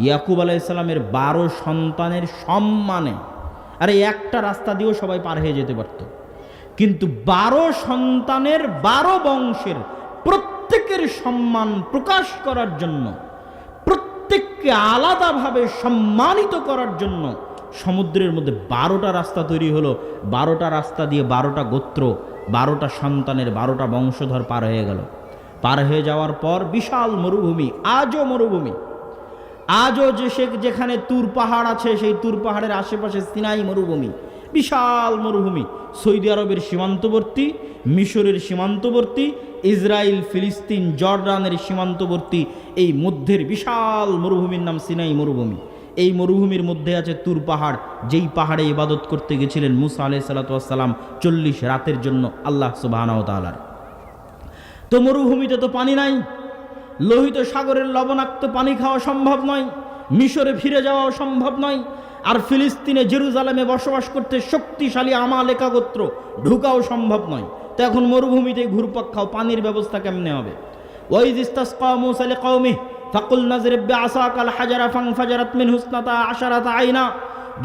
ইয়াকুব আলাইহিস সালামের 12 সন্তানের সম্মানে। আরে একটা রাস্তা দিয়েও সবাই পার হয়ে যেতে পারত, কিন্তু 12 সন্তানের 12 বংশের প্রত্যেকের সম্মান প্রকাশ করার জন্য, প্রত্যেককে আলাদাভাবে সম্মানিত করার জন্য সমুদ্রের মধ্যে 12টা রাস্তা তৈরি হলো। 12টা রাস্তা দিয়ে 12টা গোত্র 12টা সন্তানের 12টা বংশধর পার হয়ে গেল। পার হয়ে যাওয়ার পর বিশাল মরুভূমি, আজও মরুভূমি। আজও যেখানে তুর পাহাড় আছে সেই তুর পাহাড়ের আশেপাশে সিনাই মরুভূমি, বিশাল মরুভূমি। সৌদি আরবের সীমান্তবর্তী, মিশরের সীমান্তবর্তী, ইসরায়েল, ফিলিস্তিন, জর্ডানের সীমান্তবর্তী এই মধ্যের বিশাল মরুভূমির নাম সিনাই মরুভূমি। এই মরুভূমির মধ্যে আছে তুর পাহাড়, যেই পাহাড়ে ইবাদত করতে গেছিলেন মুসা আলাইহিস সালাতু ওয়াস সালাম 40 রাতের জন্য আল্লাহ সুবহানাহু ওয়া তাআলার। তো মরুভূমিতে তো পানি নাই, লোহিত সাগরের লবণাক্ত পানি খাওয়া সম্ভব নয়, মিশরে ফিরে যাওয়াও সম্ভব নয়, আর ফিলিস্তিনে জেরুজালেমে বসবাস করতে শক্তিশালী আমালেকা গোত্র ঢুকাও সম্ভব নয়। তো এখন মরুভূমিতে ঘুরপাক খাও, পানির ব্যবস্থা কেমনে হবে? ওয়াইজ ইসতাসকা মূসা লিকাওমিহি ফাকুলনা যরিব বিআসাকাল হাজারা ফানফাজারাত মিনহু ইসনাতা আশারাতা আইনা।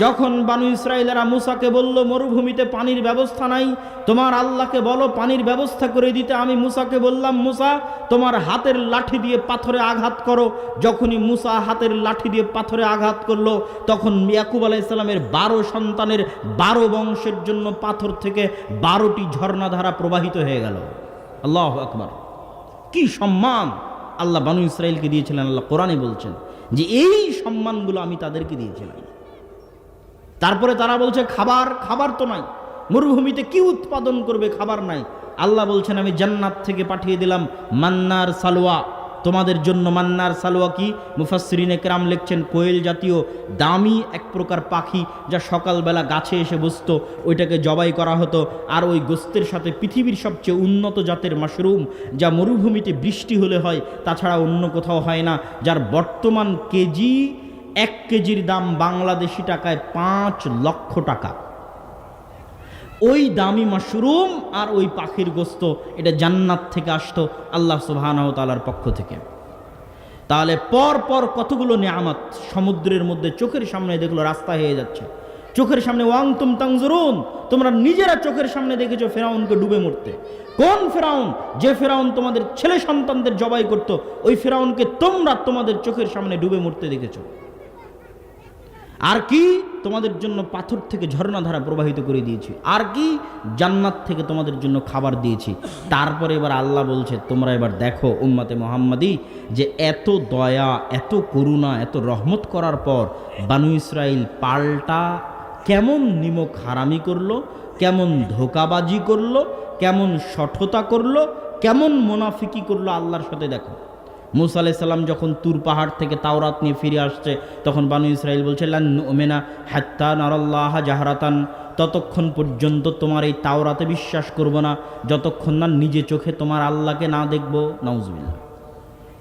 যখন বানু ইসরাইলেরা মুসাকে বলল মরুভূমিতে পানির ব্যবস্থা নাই, তোমার আল্লাহকে বলো পানির ব্যবস্থা করে দিতে। আমি মুসাকে বললাম, মুসা তোমার হাতের লাঠি দিয়ে পাথরে আঘাত করো। যখনই মুসা হাতের লাঠি দিয়ে পাথরে আঘাত করলো, তখন ইয়াকুব আলাইহিস সালামের 12 সন্তানের 12 বংশের জন্য পাথর থেকে 12টি ঝর্ণাধারা প্রবাহিত হয়ে গেল। আল্লাহু আকবার! কি সম্মান আল্লাহ বানু ইসরাইলকে দিয়েছিলেন। আল্লাহ কোরআনে বলছেন যে এই সম্মানগুলো আমি তাদেরকে দিয়েছিলাম। তারপরে তারা বলছে খাবার তো নাই, মরুভূমিতে কি উৎপাদন করবে, খাবার নাই। আল্লাহ বলছেন আমি জান্নাত থেকে পাঠিয়ে দিলাম মান্নার সালোয়া তোমাদের জন্য। মান্নার সালোয়া কি? মুফাসসিরিনে কেরাম লিখছেন কোয়েল জাতীয় দামি এক প্রকার পাখি, যা সকালবেলা গাছে এসে বসতো, ওইটাকে জবাই করা হতো। আর ওই গোস্তের সাথে পৃথিবীর সবচেয়ে উন্নত জাতের মাশরুম, যা মরুভূমিতে বৃষ্টি হলে হয়, তাছাড়া অন্য কোথাও হয় না, যার বর্তমান কেজি 1 কেজির দাম বাংলাদেশি টাকায় 5 লক্ষ টাকা। ওই দামি মাশরুম আর ওই পাখির গোস্ত, এটা জান্নাত থেকে আসতো আল্লাহ সুবহানাহু ওয়া তাআলার পক্ষ থেকে। তাহলে পর কতগুলো নিয়ামত সমুদ্রের মধ্যে চোখের সামনে দেখলো, রাস্তা হয়ে যাচ্ছে চোখের সামনে। ওয়াংতুম তানজুরুন, তোমরা নিজেরা চোখের সামনে দেখেছো ফেরাউনকে ডুবে মরতে। কোন ফেরাউন? যে ফেরাউন তোমাদের ছেলে সন্তানদের জবাই করত, ওই ফেরাউনকে তোমরা তোমাদের চোখের সামনে ডুবে মরতে দেখেছো। আর কি? তোমাদের জন্য পাথর থেকে ঝর্ণাধারা প্রবাহিত করে দিয়েছি। আর কি? জান্নাত থেকে তোমাদের জন্য খাবার দিয়েছি। তারপরে এবার আল্লাহ বলছে তোমরা এবার দেখো উম্মতে মুহাম্মাদি, যে এত দয়া, এত করুণা, এত রহমত করার পর বানু ইসরাইল পাল্টা কেমন নিমক হারামি করলো, কেমন ধোকাবাজি করলো, কেমন শঠতা করলো, কেমন মুনাফিকি করলো আল্লাহর সাথে। দেখো মুসা আলাইহিস সালাম যখন তুর পাহাড় থেকে তাওরাত নিয়ে ফিরে আসছে, তখন বানু ইসরাইল বলছে লান নুমিনা হাত্তা নারাল্লাহ জাহরাতান, ততক্ষণ পর্যন্ত তোমার এই তাওরাতে বিশ্বাস করব না যতক্ষণ না নিজে চোখে তোমার আল্লাহকে না দেখব। নাউজুবিল্লাহ!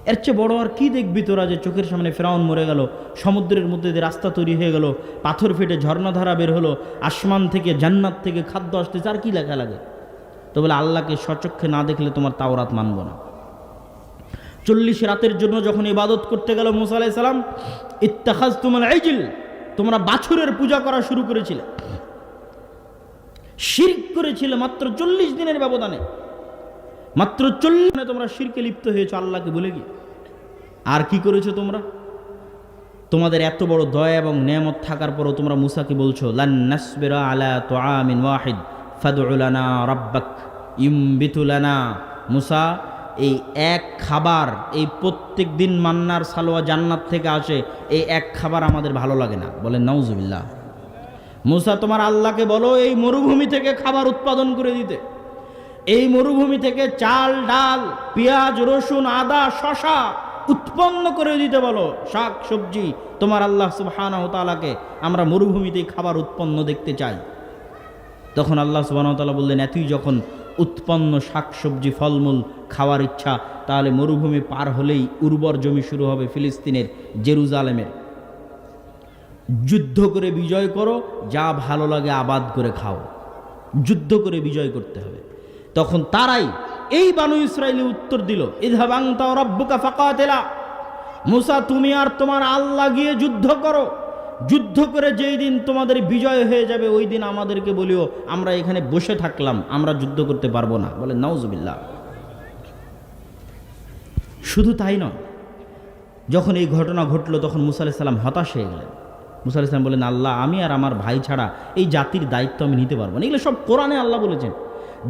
এর চেয়ে বড় আর কি দেখবি তোরা, যে চোখের সামনে ফেরাউন মরে গেল, সমুদ্রের মধ্যে দিয়ে রাস্তা তৈরি হয়ে গেল, পাথর ফেটে ঝর্ণাধারা বের হলো, আসমান থেকে জান্নাত থেকে খাদ্য আসতেছে, আর কি লেখা লাগে? তো বলে আল্লাহকে স্বচক্ষে না দেখলে তোমার তাওরাত মানব না। 40 রাতের জন্য যখন ইবাদত করতে গেল মুসা আলাইহিস সালাম, ইত্তাখাযতুমুল ইজল, তোমরা বাছুরের পূজা করা শুরু করেছিলে, শিরক করেছিলে। মাত্র 40 দিনের ব্যবধানে, মাত্র 40 দিনে তোমরা শিরকে লিপ্ত হয়েছো আল্লাহকে ভুলে গিয়ে। আর কি করেছো তোমরা? তোমাদের এত বড় দয়া এবং নেয়ামত থাকার পরও তোমরা মুসাকে বলছো লান নাসবিরা আলা তুআমিন ওয়াহিদ ফাদউ লানা রাব্বাক ইউমবিতু লানা। মুসা, এই এক খাবার, এই প্রত্যেক দিন মান্নার সালোয়া জান্নাত থেকে আসে, এই এক খাবার আমাদের ভালো লাগে না। বলেন নাউজুবিল্লাহ! মুসা তোমার আল্লাহকে বলো এই মরুভূমি থেকে খাবার উৎপাদন করে দিতে, এই মরুভূমি থেকে চাল, ডাল, পেঁয়াজ, রসুন, আদা, শশা উৎপন্ন করে দিতে বলো, শাক সবজি। তোমার আল্লাহ সুবহানাহু ওয়া তাআলাকে আমরা মরুভূমিতে খাবার উৎপন্ন দেখতে চাই। তখন আল্লাহ সুবহানাহু ওয়া তাআলা বললেন, এতই যখন উৎপন্ন শাকসবজি ফলমূল খাওয়ার ইচ্ছা, তাহলে মরুভূমি পার হলেই উর্বর জমি শুরু হবে ফিলিস্তিনের, জেরুজালেমের। যুদ্ধ করে বিজয় করো, যা ভালো লাগে আবাদ করে খাও, যুদ্ধ করে বিজয় করতে হবে। তখন তারাই, এই বানু ইসরাইলি উত্তর দিল ইযহাব আনতা ওয়া রাব্বুকা ফাকাতিলা, মুসা তুমি আর তোমার আল্লাহ গিয়ে যুদ্ধ করো। যুদ্ধ করে যেই দিন তোমাদের বিজয় হয়ে যাবে, ওই দিন আমাদেরকে বলিও আমরা এখানে বসে থাকলাম, আমরা যুদ্ধ করতে পারবো না। বলে নাউজুবিল্লাহ! শুধু তাই নয়, যখন এই ঘটনা ঘটলো তখন মুসা আলাইহিস সালাম হতাশ হয়ে গেলেন। মুসা আলাইহিস সালাম বলেন, আল্লাহ আমি আর আমার ভাই ছাড়া এই জাতির দায়িত্ব আমি নিতে পারবো না। এগুলো সব কোরআনে আল্লাহ বলেছেন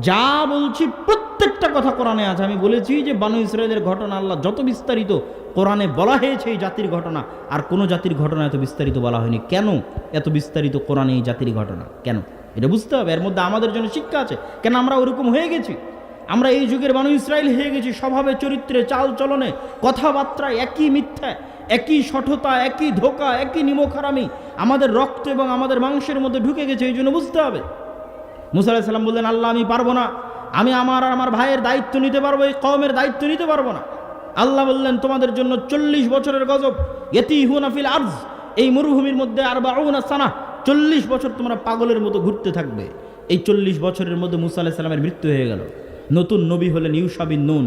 যা বলছি প্রত্যেকটা কথা কোরআনে আছে। আমি বলেছি যে বানু ইসরায়েলের ঘটনা আল্লাহ যত বিস্তারিত কোরআনে বলা হয়েছে এই জাতির ঘটনা, আর কোনো জাতির ঘটনা এত বিস্তারিত বলা হয়নি। কেন এত বিস্তারিত কোরআনে এই জাতির ঘটনা? কেন? এটা বুঝতে হবে। এর মধ্যে আমাদের জন্য শিক্ষা আছে। কেন আমরা ওরকম হয়ে গেছি? আমরা এই যুগের বানু ইসরায়েল হয়ে গেছি। স্বভাবে, চরিত্রে, চাল চলনে, কথাবার্তায় একই মিথ্যা, একই শঠতা, একই ধোঁকা, একই নিমখারামি আমাদের রক্ত এবং আমাদের মাংসের মধ্যে ঢুকে গেছে। এই জন্য বুঝতে হবে। মুসা আলাইহিস সালাম বললেন, আল্লাহ আমি পারবো না, আমি আমার আর আমার ভাইয়ের দায়িত্ব নিতে পারবো, এই কওমের দায়িত্ব নিতে পারবো না। আল্লাহ বললেন, তোমাদের জন্য 40 বছরের গজব, ইয়াতিহুনা ফিল আরজ, এই মরুভূমির মধ্যে 40 সানা, 40 বছর তোমরা পাগলের মতো ঘুরতে থাকবে। এই 40 বছরের মধ্যে মুসা আলাইহিস সালামের মৃত্যু হয়ে গেল। নতুন নবী হলেন ইউশা বিন নুন।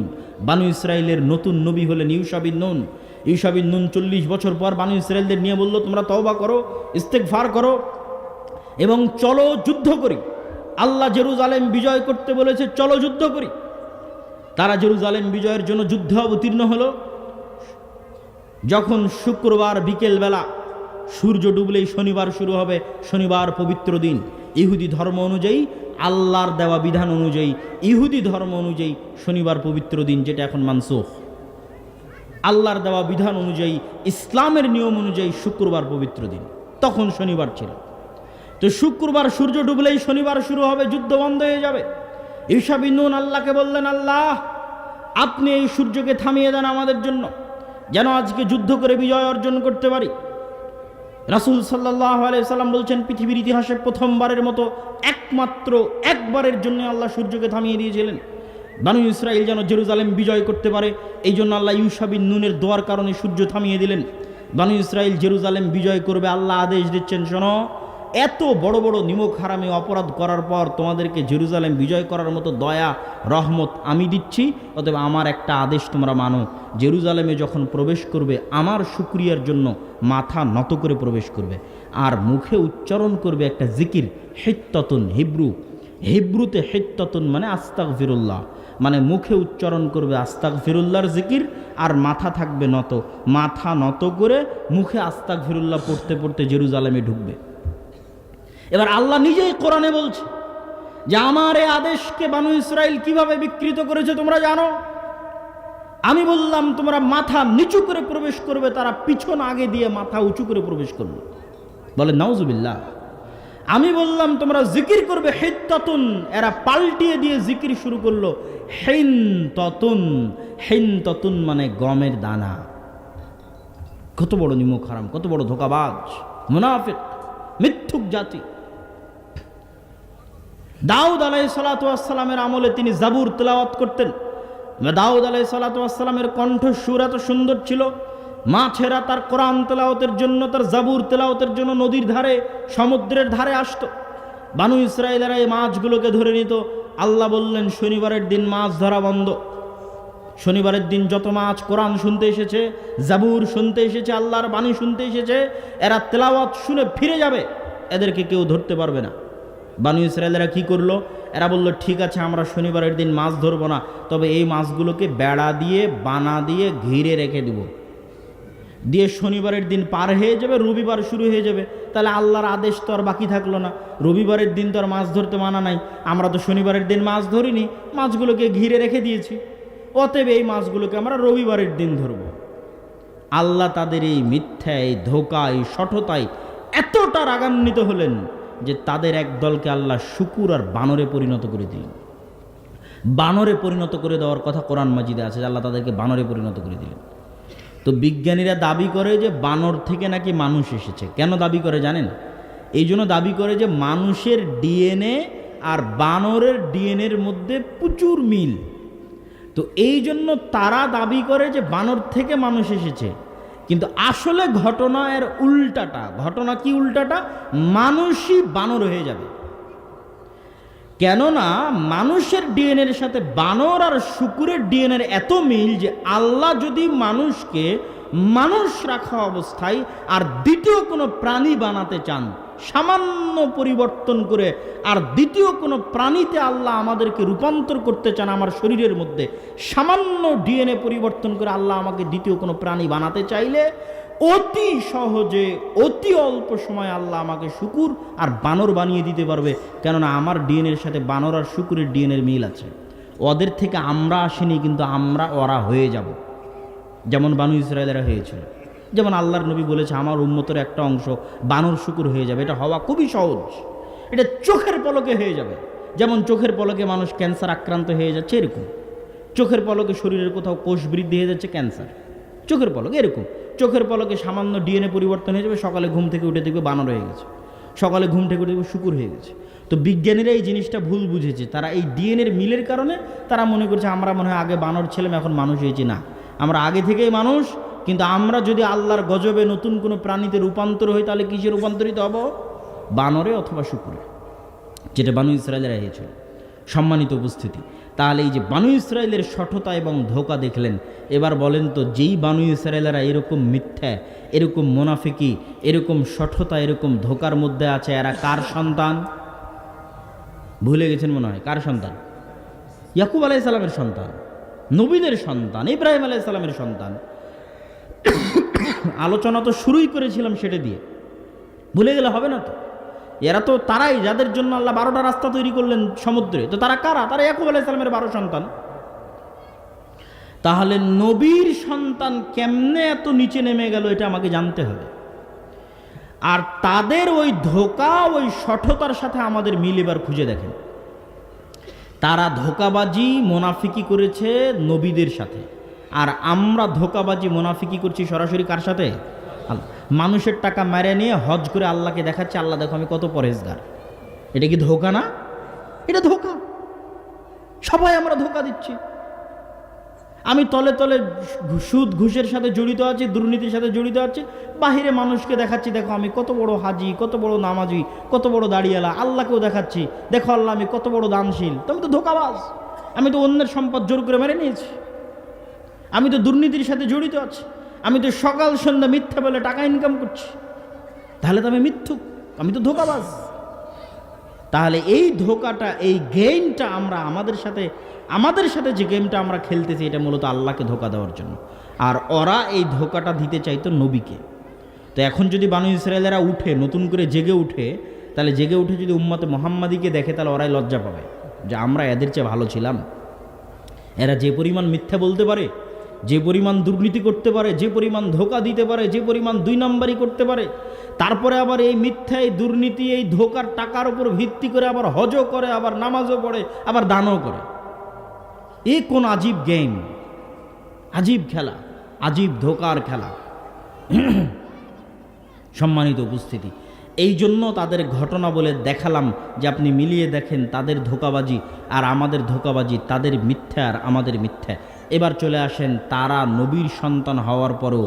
বানু ইসরায়েলের নতুন নবী হলেন ইউশা বিন নুন। ইউশা বিন নুন 40 বছর পর বানু ইসরায়েলদের নিয়ে বলল, তোমরা তওবা করো, ইস্তেগফার করো এবং চলো যুদ্ধ করি। আল্লাহ জেরুজালেম বিজয় করতে বলেছে, চলো যুদ্ধ করি। তারা জেরুজালেম বিজয়ের জন্য যুদ্ধে অবতীর্ণ হলো। যখন শুক্রবার বিকেলবেলা সূর্য ডুবলেই শনিবার শুরু হবে, শনিবার পবিত্র দিন। ইহুদি ধর্ম অনুযায়ী, আল্লাহর দেওয়া বিধান অনুযায়ী, ইহুদি ধর্ম অনুযায়ী শনিবার পবিত্র দিন, যেটা এখন মানসুখ। আল্লাহর দেওয়া বিধান অনুযায়ী, ইসলামের নিয়ম অনুযায়ী শুক্রবার পবিত্র দিন, তখন শনিবার ছিল। তো শুক্রবার সূর্য ডুবলেই শনিবার শুরু হবে, যুদ্ধ বন্ধ হয়ে যাবে। ইউশা বিন নুন আল্লাহকে বললেন, আল্লাহ আপনি এই সূর্যকে থামিয়ে দেন আমাদের জন্য, যেন আজকে যুদ্ধ করে বিজয় অর্জন করতে পারি। রাসূল সাল্লাল্লাহু আলাইহি সাল্লাম বলছেন, পৃথিবীর ইতিহাসে প্রথমবারের মতো একমাত্র একবারের জন্য আল্লাহ সূর্যকে থামিয়ে দিয়েছিলেন, বানু ইসরাইল যেন জেরুজালেম বিজয় করতে পারে। এই জন্য আল্লাহ ইউশা বিন নুনের দোয়ার কারণে সূর্য থামিয়ে দিলেন। বানু ইসরাইল জেরুজালেম বিজয় করবে। আল্লাহ আদেশ দিচ্ছেন, শোনো, এত বড় বড় নিমক হারামি অপরাধ করার পর তোমাদেরকে জেরুজালেম বিজয় করার মতো দয়া রহমত আমি দিচ্ছি, অতএব আমার একটা আদেশ তোমরা মানো। জেরুজালেমে যখন প্রবেশ করবে আমার শুকরিয়ার জন্য মাথা নত করে প্রবেশ করবে, আর মুখে উচ্চারণ করবে একটা জিকির, হিত্তাতুন। হিব্রুতে হিত্তাতুন মানে আস্তাগফিরুল্লাহ, মানে মুখে উচ্চারণ করবে আস্তাগফিরুল্লাহর জিকির, আর মাথা থাকবে নত। মাথা নত করে মুখে আস্তাগফিরুল্লাহ পড়তে পড়তে জেরুজালেমে ঢুকবে। এবার আল্লাহ নিজেই কোরআনে বলছে যে আমার এই আদেশকে বানু ইসরাইল কিভাবে বিকৃত করেছে তোমরা জানো। আমি বললাম তোমরা মাথা নিচু করে প্রবেশ করবে, তারা পিছন আগে দিয়ে মাথা উঁচু করে প্রবেশ করবে। বলে নাউজুবিল্লাহ। আমি বললাম তোমরা জিকির করবে হিত্তাতুন, এরা পাল্টিয়ে দিয়ে জিকির শুরু করলো হিনতাতুন। হিনতাতুন মানে গমের দানা। কত বড় নিমক হারাম, কত বড় ধোঁকাবাজ, মুনাফিক, মিথ্যুক জাতি। দাউদ আলাইহিসসালাতু ওয়াসসালামের আমলে তিনি জাবুর তেলাওয়াত করতেন। দাউদ আলাইহিসসালাতু ওয়াসসালামের কণ্ঠস্বর এত সুন্দর ছিল, মাছেরা তার কোরআন তেলাওয়াতের জন্য, তার জাবুর তেলাওয়াতের জন্য নদীর ধারে, সমুদ্রের ধারে আসতো। বানু ইসরায়েলেরা এই মাছগুলোকে ধরে নিত। আল্লাহ বললেন শনিবারের দিন মাছ ধরা বন্ধ। শনিবারের দিন যত মাছ কোরআন শুনতে এসেছে, জাবুর শুনতে এসেছে, আল্লাহর বাণী শুনতে এসেছে, এরা তেলাওয়াত শুনে ফিরে যাবে, এদেরকে কেউ ধরতে পারবে না। বানু ইসরায়েলেরা কি করলো? এরা বলল, ঠিক আছে আমরা শনিবারের দিন মাছ ধরবো না, তবে এই মাছগুলোকে বেড়া দিয়ে বানা দিয়ে ঘিরে রেখে দিব, দিয়ে শনিবারের দিন পার হয়ে যাবে, রবিবার শুরু হয়ে যাবে। তাহলে আল্লাহর আদেশ তো আর বাকি থাকলো না। রবিবারের দিন তো আর মাছ ধরতে মানা নাই, আমরা তো শনিবারের দিন মাছ ধরিনি, মাছগুলোকে ঘিরে রেখে দিয়েছি, অতএব এই মাছগুলোকে আমরা রবিবারের দিন ধরব। আল্লাহ তাদের এই মিথ্যায়, ধোঁকায়, শঠতায় এতটা রাগান্বিত হলেন যে তাদের এক দলকে আল্লাহ শুকুর আর বানরে পরিণত করে দিলেন। বানরে পরিণত করে দেওয়ার কথা কোরআন মাজিদে আছে, আল্লাহ তাদেরকে বানরে পরিণত করে দিলেন। তো বিজ্ঞানীরা দাবি করে যে বানর থেকে নাকি মানুষ এসেছে। কেন দাবি করে জানেন? এই জন্য দাবি করে যে মানুষের ডিএনএ আর বানরের ডিএনএর মধ্যে প্রচুর মিল। তো এই জন্য তারা দাবি করে যে বানর থেকে মানুষ এসেছে, কিন্তু আসলে ঘটনা এর উল্টাটা। ঘটনা কি উল্টাটা? মানুষই বানর হয়ে যাবে। কেননা মানুষের ডিএনএর সাথে বানর আর শুকুরের ডিএনএর এত মিল যে আল্লাহ যদি মানুষকে মানুষ রাখা অবস্থায় আর দ্বিতীয় কোনো প্রাণী বানাতে চান, সামান্য পরিবর্তন করে আর দ্বিতীয় কোনো প্রাণীতে আল্লাহ আমাদেরকে রূপান্তর করতে চান, আমার শরীরের মধ্যে সামান্য ডিএনএ পরিবর্তন করে আল্লাহ আমাকে দ্বিতীয় কোনো প্রাণী বানাতে চাইলে অতি সহজে অতি অল্প সময় আল্লাহ আমাকে শুকুর আর বানর বানিয়ে দিতে পারবে, কেননা আমার ডিএনএর সাথে বানর আর শুকুরের ডিএনএর মিল আছে। ওদের থেকে আমরা আসিনি, কিন্তু আমরা ওরা হয়ে যাব, যেমন বানু ইসরায়েলেরা হয়েছিল। যেমন আল্লাহর নবী বলেছে আমার উম্মতের একটা অংশ বানর শুকুর হয়ে যাবে। এটা হওয়া খুবই সহজ, এটা চোখের পলকে হয়ে যাবে। যেমন চোখের পলকে মানুষ ক্যান্সার আক্রান্ত হয়ে যাচ্ছে, এরকম চোখের পলকে শরীরের কোথাও কোষ বৃদ্ধি হয়ে যাচ্ছে, ক্যান্সার চোখের পলকে। এরকম চোখের পলকে সামান্য ডিএনএ পরিবর্তন হয়ে যাবে, সকালে ঘুম থেকে উঠে দেখবে বানর হয়ে গেছে, সকালে ঘুম থেকে উঠে দেখবে শুকুর হয়ে গেছে। তো বিজ্ঞানীরা এই জিনিসটা ভুল বুঝেছে। তারা এই ডিএনএর মিলের কারণে তারা মনে করছে আমরা মনে হয় আগে বানর ছিলাম, এখন মানুষ হয়েছি। না, আমরা আগে থেকেই মানুষ, কিন্তু আমরা যদি আল্লাহর গজবে নতুন কোনো প্রাণীতে রূপান্তর হই, তাহলে কিসে রূপান্তরিত হব? বানরে অথবা শুকুরে, যেটা বানু ইসরায়েলেরা হয়েছিল। সম্মানিত উপস্থিতি, তাহলে এই যে বানু ইসরায়েলের সঠতা এবং ধোঁকা দেখলেন, এবার বলেন তো যেই বানু ইসরায়েলেরা এরকম মিথ্যা, এরকম মোনাফিকি, এরকম সঠতা, এরকম ধোঁকার মধ্যে আছে, এরা কার সন্তান? ভুলে গেছেন মনে হয়। কার সন্তান? ইয়াকুব আলাইহিস সালামের সন্তান, নবীদের সন্তান, ইব্রাহিম আলাইহিস সালামের সন্তান। আলোচনা তো শুরুই করেছিলাম সেটা দিয়ে, ভুলে গেলে হবে না তো। এরা তো তারাই যাদের জন্য আল্লাহ 12টা রাস্তা তৈরি করলেন সমুদ্রে। তো তারা কারা? তারা ইয়াকুব আলাইহিস সালামের 12 সন্তান। তাহলে নবীর সন্তান কেমনে এত নিচে নেমে গেল, এটা আমাকে জানতে হবে। আর তাদের ওই ধোঁকা, ওই সঠতার সাথে আমাদের মিল এবার খুঁজে দেখেন। তারা ধোঁকাবাজি মোনাফিকি করেছে নবীদের সাথে, আর আমরা ধোঁকাবাজি মোনাফিকি করছি সরাসরি কার সাথে? মানুষের টাকা মেরে নিয়ে হজ করে আল্লাহকে দেখাচ্ছে, আল্লাহ দেখো আমি কত পরেজগার। এটা কি ধোঁকা না? এটা ধোঁকা। সবাই আমরা ধোঁকা দিচ্ছি। আমি তলে তলে সুদ ঘুষের সাথে জড়িত আছি, দুর্নীতির সাথে জড়িত আছি, বাহিরে মানুষকে দেখাচ্ছি দেখো আমি কত বড় হাজি, কত বড় নামাজি, কত বড় দাঁড়িয়েলা। আল্লাহকেও দেখাচ্ছি দেখো আল্লাহ আমি কত বড় দানশীল। তবে তো ধোঁকাবাজ। আমি তো অন্যের সম্পদ জোর করে মেরে নিয়েছি, আমি তো দুর্নীতির সাথে জড়িত আছি, আমি তো সকাল সন্ধ্যা মিথ্যা বলে টাকা ইনকাম করছি। তাহলে তো আমি মিথ্যুক, আমি তো ধোঁকাবাজ। তাহলে এই ধোঁকাটা, এই গেমটা আমরা আমাদের সাথে যে গেমটা আমরা খেলতেছি, এটা মূলত আল্লাহকে ধোঁকা দেওয়ার জন্য। আর ওরা এই ধোঁকাটা দিতে চাইতো নবীকে। তো এখন যদি বানু ইসরায়েলেরা উঠে, নতুন করে জেগে উঠে, তাহলে জেগে উঠে যদি উম্মতে মুহাম্মাদিকে দেখে, তাহলে ওরাই লজ্জা পাবে যে আমরা এদের চেয়ে ভালো ছিলাম। এরা যে পরিমাণ মিথ্যা বলতে পারে, যে পরিমাণ দুর্নীতি করতে পারে, যে পরিমাণ ধোঁকা দিতে পারে, যে পরিমাণ 2 নম্বরই করতে পারে, তারপরে আবার এই মিথ্যা, এই দুর্নীতি, এই ধোঁকার টাকার উপর ভিত্তি করে আবার হজও করে, আবার নামাজও পড়ে, আবার দানও করে। এ কোন আজীব গেম, আজীব খেলা, আজীব ধোঁকার খেলা। সম্মানিত উপস্থিতি, এই জন্য তাদের ঘটনা বলে দেখালাম যে আপনি মিলিয়ে দেখেন তাদের ধোঁকাবাজি আর আমাদের ধোঁকাবাজি, তাদের মিথ্যা আর আমাদের মিথ্যা। এবার চলে আসেন, তারা নবীর সন্তান হওয়ার পরও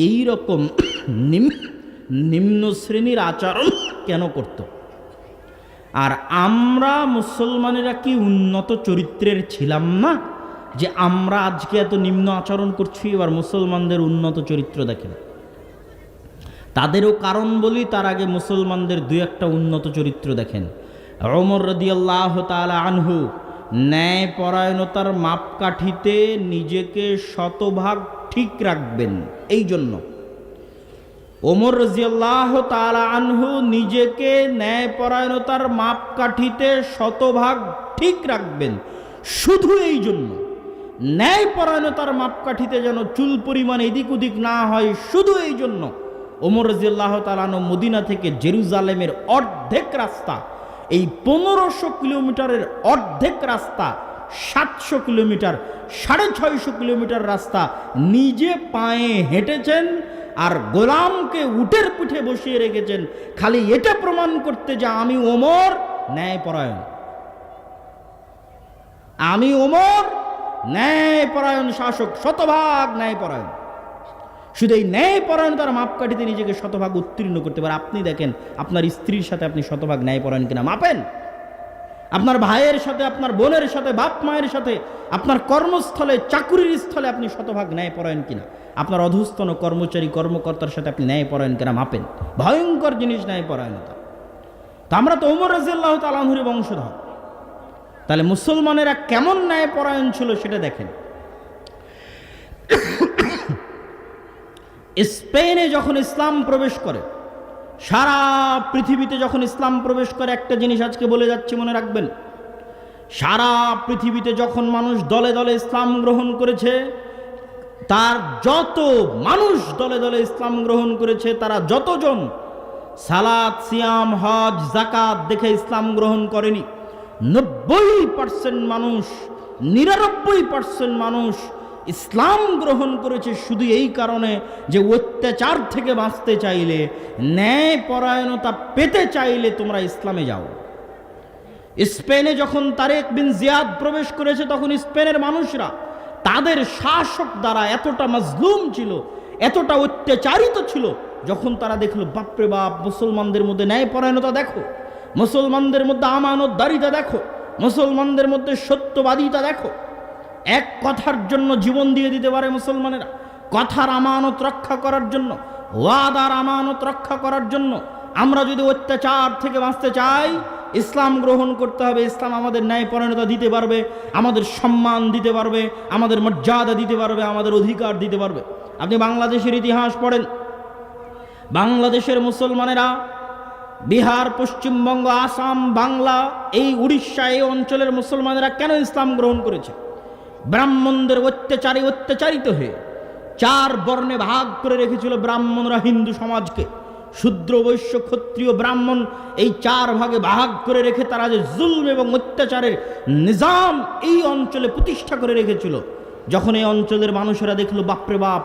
এই রকম নিম্ন শ্রেণীর আচরণ কেন করত? আর আমরা মুসলমানেরা কি উন্নত চরিত্রের ছিলাম না যে আমরা আজকে এত নিম্ন আচরণ করছি? এবার মুসলমানদের উন্নত চরিত্র দেখেন। তাদেরও কারণ বলি, তার আগে মুসলমানদের 2-1টা উন্নত চরিত্র দেখেন। ওমর রাদিয়াল্লাহু তাআলা আনহু ন্যায় পরায়ণতার মাপকাঠিতে নিজেকে শতভাগ ঠিক রাখবেন। এই জন্য ওমর রাদিয়াল্লাহু তাআলা আনহু নিজেকে ন্যায় পরায়ণতার মাপকাঠিতে শতভাগ ঠিক রাখবেন। শুধু এই জন্য, ন্যায় পরায়ণতার মাপকাঠিতে যেন চুল পরিমাণ এদিক ওদিক না হয়, শুধু এই জন্য ওমর রাদিয়াল্লাহু তাআলা আনহু মদিনা থেকে জেরুজালেমের অর্ধেক রাস্তা, এই 1500 কিলোমিটারের অর্ধেক রাস্তা, 700 কিলোমিটার, 650 কিলোমিটার রাস্তা নিজে পায়ে হেঁটেছেন, আর গোলামকে উটের পিঠে বসিয়ে রেখেছেন, খালি এটা প্রমাণ করতে যে আমি ওমর ন্যায়পরায়ণ, আমি ওমর ন্যায়পরায়ণ শাসক, শতভাগ ন্যায়পরায়ণ। শুধু এই ন্যায়পরায়ণতার মাপকাঠিতে নিজেকে শতভাগ উত্তীর্ণ করতে পারে। আপনি দেখেন আপনার স্ত্রীর সাথে আপনি শতভাগ ন্যায়পরায়ণ কিনা মাপেন। আপনার ভাইয়ের সাথে, আপনার বোনের সাথে, বাপ মায়ের সাথে, আপনার কর্মস্থলে, চাকুরির স্থলে আপনি শতভাগ ন্যায়পরায়ণ কিনা। আপনার অধস্তন কর্মচারী, কর্মকর্তার সাথে আপনি ন্যায়পরায়ণ কিনা মাপেন। ভয়ঙ্কর জিনিস ন্যায়পরায়ণতা। তো আমরা তো ওমর রাদিয়াল্লাহু তাআলা আনহুর বংশধর। তাহলে মুসলমানেরা কেমন ন্যায়পরায়ণ ছিল সেটা দেখেন। স্পেনে যখন ইসলাম প্রবেশ করে, সারা পৃথিবীতে যখন ইসলাম প্রবেশ করে, একটা জিনিস আজকে বলে যাচ্ছি মনে রাখবেন, সারা পৃথিবীতে যখন মানুষ দলে দলে ইসলাম গ্রহণ করেছে, তার যত মানুষ দলে দলে ইসলাম গ্রহণ করেছে, তারা যতজন সালাত, সিয়াম, হজ, যাকাত দেখে ইসলাম গ্রহণ করেনি, 90% মানুষ, 99% মানুষ ইসলাম গ্রহণ করেছে শুধু এই কারণে যে অত্যাচার থেকে বাঁচতে চাইলে, ন্যায় পরায়ণতা পেতে চাইলে তোমরা ইসলামে যাও। স্পেনে যখন তারেক বিন জিয়াদ প্রবেশ করেছে, তখন স্পেনের মানুষরা তাদের শাসক দ্বারা এতটা মাজলুম ছিল, এতটা অত্যাচারিত ছিল, যখন তারা দেখলো বাপরে বাপ, মুসলমানদের মধ্যে ন্যায় পরায়ণতা দেখো, মুসলমানদের মধ্যে আমানতদারিতা দেখো, মুসলমানদের মধ্যে সত্যবাদিতা দেখো, এক কথার জন্য জীবন দিয়ে দিতে পারে মুসলমানেরা, কথার আমানত রক্ষা করার জন্য, ওয়াদার আমানত রক্ষা করার জন্য। আমরা যদি অত্যাচার থেকে বাঁচতে চাই, ইসলাম গ্রহণ করতে হবে। ইসলাম আমাদের ন্যায় পরায়ণতা দিতে পারবে, আমাদের সম্মান দিতে পারবে, আমাদের মর্যাদা দিতে পারবে, আমাদের অধিকার দিতে পারবে। আপনি বাংলাদেশের ইতিহাস পড়েন, বাংলাদেশের মুসলমানেরা বিহার, পশ্চিমবঙ্গ, আসাম, বাংলা, এই উড়িষ্যা, এই অঞ্চলের মুসলমানেরা কেন ইসলাম গ্রহণ করেছে? ব্রাহ্মণদের অত্যাচারে অত্যাচারিত হয়ে 4 বর্ণে ভাগ করে রেখেছিল ব্রাহ্মণরা হিন্দু সমাজকে। শূদ্র, বৈশ্য, ক্ষত্রিয়, ব্রাহ্মণ, এই 4 ভাগে ভাগ করে রেখে তারা যে জুলম এবং অত্যাচারের নিজাম এই অঞ্চলে প্রতিষ্ঠা করে রেখেছিল, যখন এই অঞ্চলের মানুষেরা দেখলো বাপরে বাপ,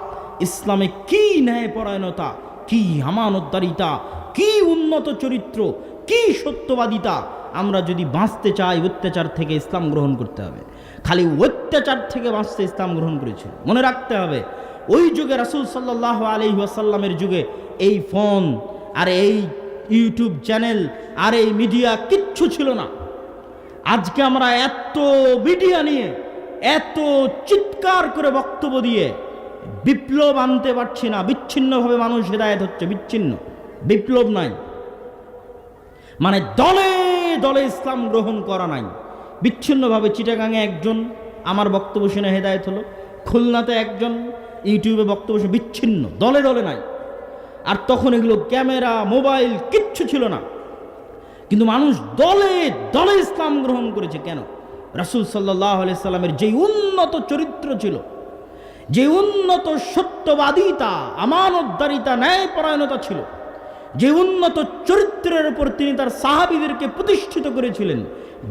ইসলামে কি ন্যায়পরায়ণতা, কি আমানতদারিতা, কি উন্নত চরিত্র, কি সত্যবাদিতা, আমরা যদি বাঁচতে চাই অত্যাচার থেকে ইসলাম গ্রহণ করতে হবে। খালি অত্যাচার থেকে বাঁচতে ইসলাম গ্রহণ করেছিল। মনে রাখতে হবে, ওই যুগে রাসূল সাল্লাল্লাহু আলাইহি ওয়াসাল্লামের যুগে এই ফোন আর এই ইউটিউব চ্যানেল আর এই মিডিয়া কিচ্ছু ছিল না। আজকে আমরা এত মিডিয়া নিয়ে এত চিৎকার করে বক্তব্য দিয়ে বিপ্লব আনতে পারছি না। বিচ্ছিন্নভাবে মানুষ হেদায়েত হচ্ছে, বিচ্ছিন্ন, বিপ্লব নাই, মানে দলে দলে ইসলাম গ্রহণ করা নাই। বিচ্ছিন্নভাবে চিটাগাঙে একজন আমার বক্তব্য শুনে হেদায়েত হলো, খুলনাতে একজন ইউটিউবে বক্তব্য শুনে, বিচ্ছিন্ন, দলে দলে নাই। আর তখন এগুলো ক্যামেরা, মোবাইল কিচ্ছু ছিল না, কিন্তু মানুষ দলে দলে ইসলাম গ্রহণ করেছে। কেন? রাসূল সাল্লাল্লাহু আলাইহি সাল্লামের যে উন্নত চরিত্র ছিল, যে উন্নত সত্যবাদিতা, আমানতদারিতা, ন্যায়পরায়ণতা ছিল, যে উন্নত চরিত্রের উপর তিনি তার সাহাবীদেরকে প্রতিষ্ঠিত করেছিলেন,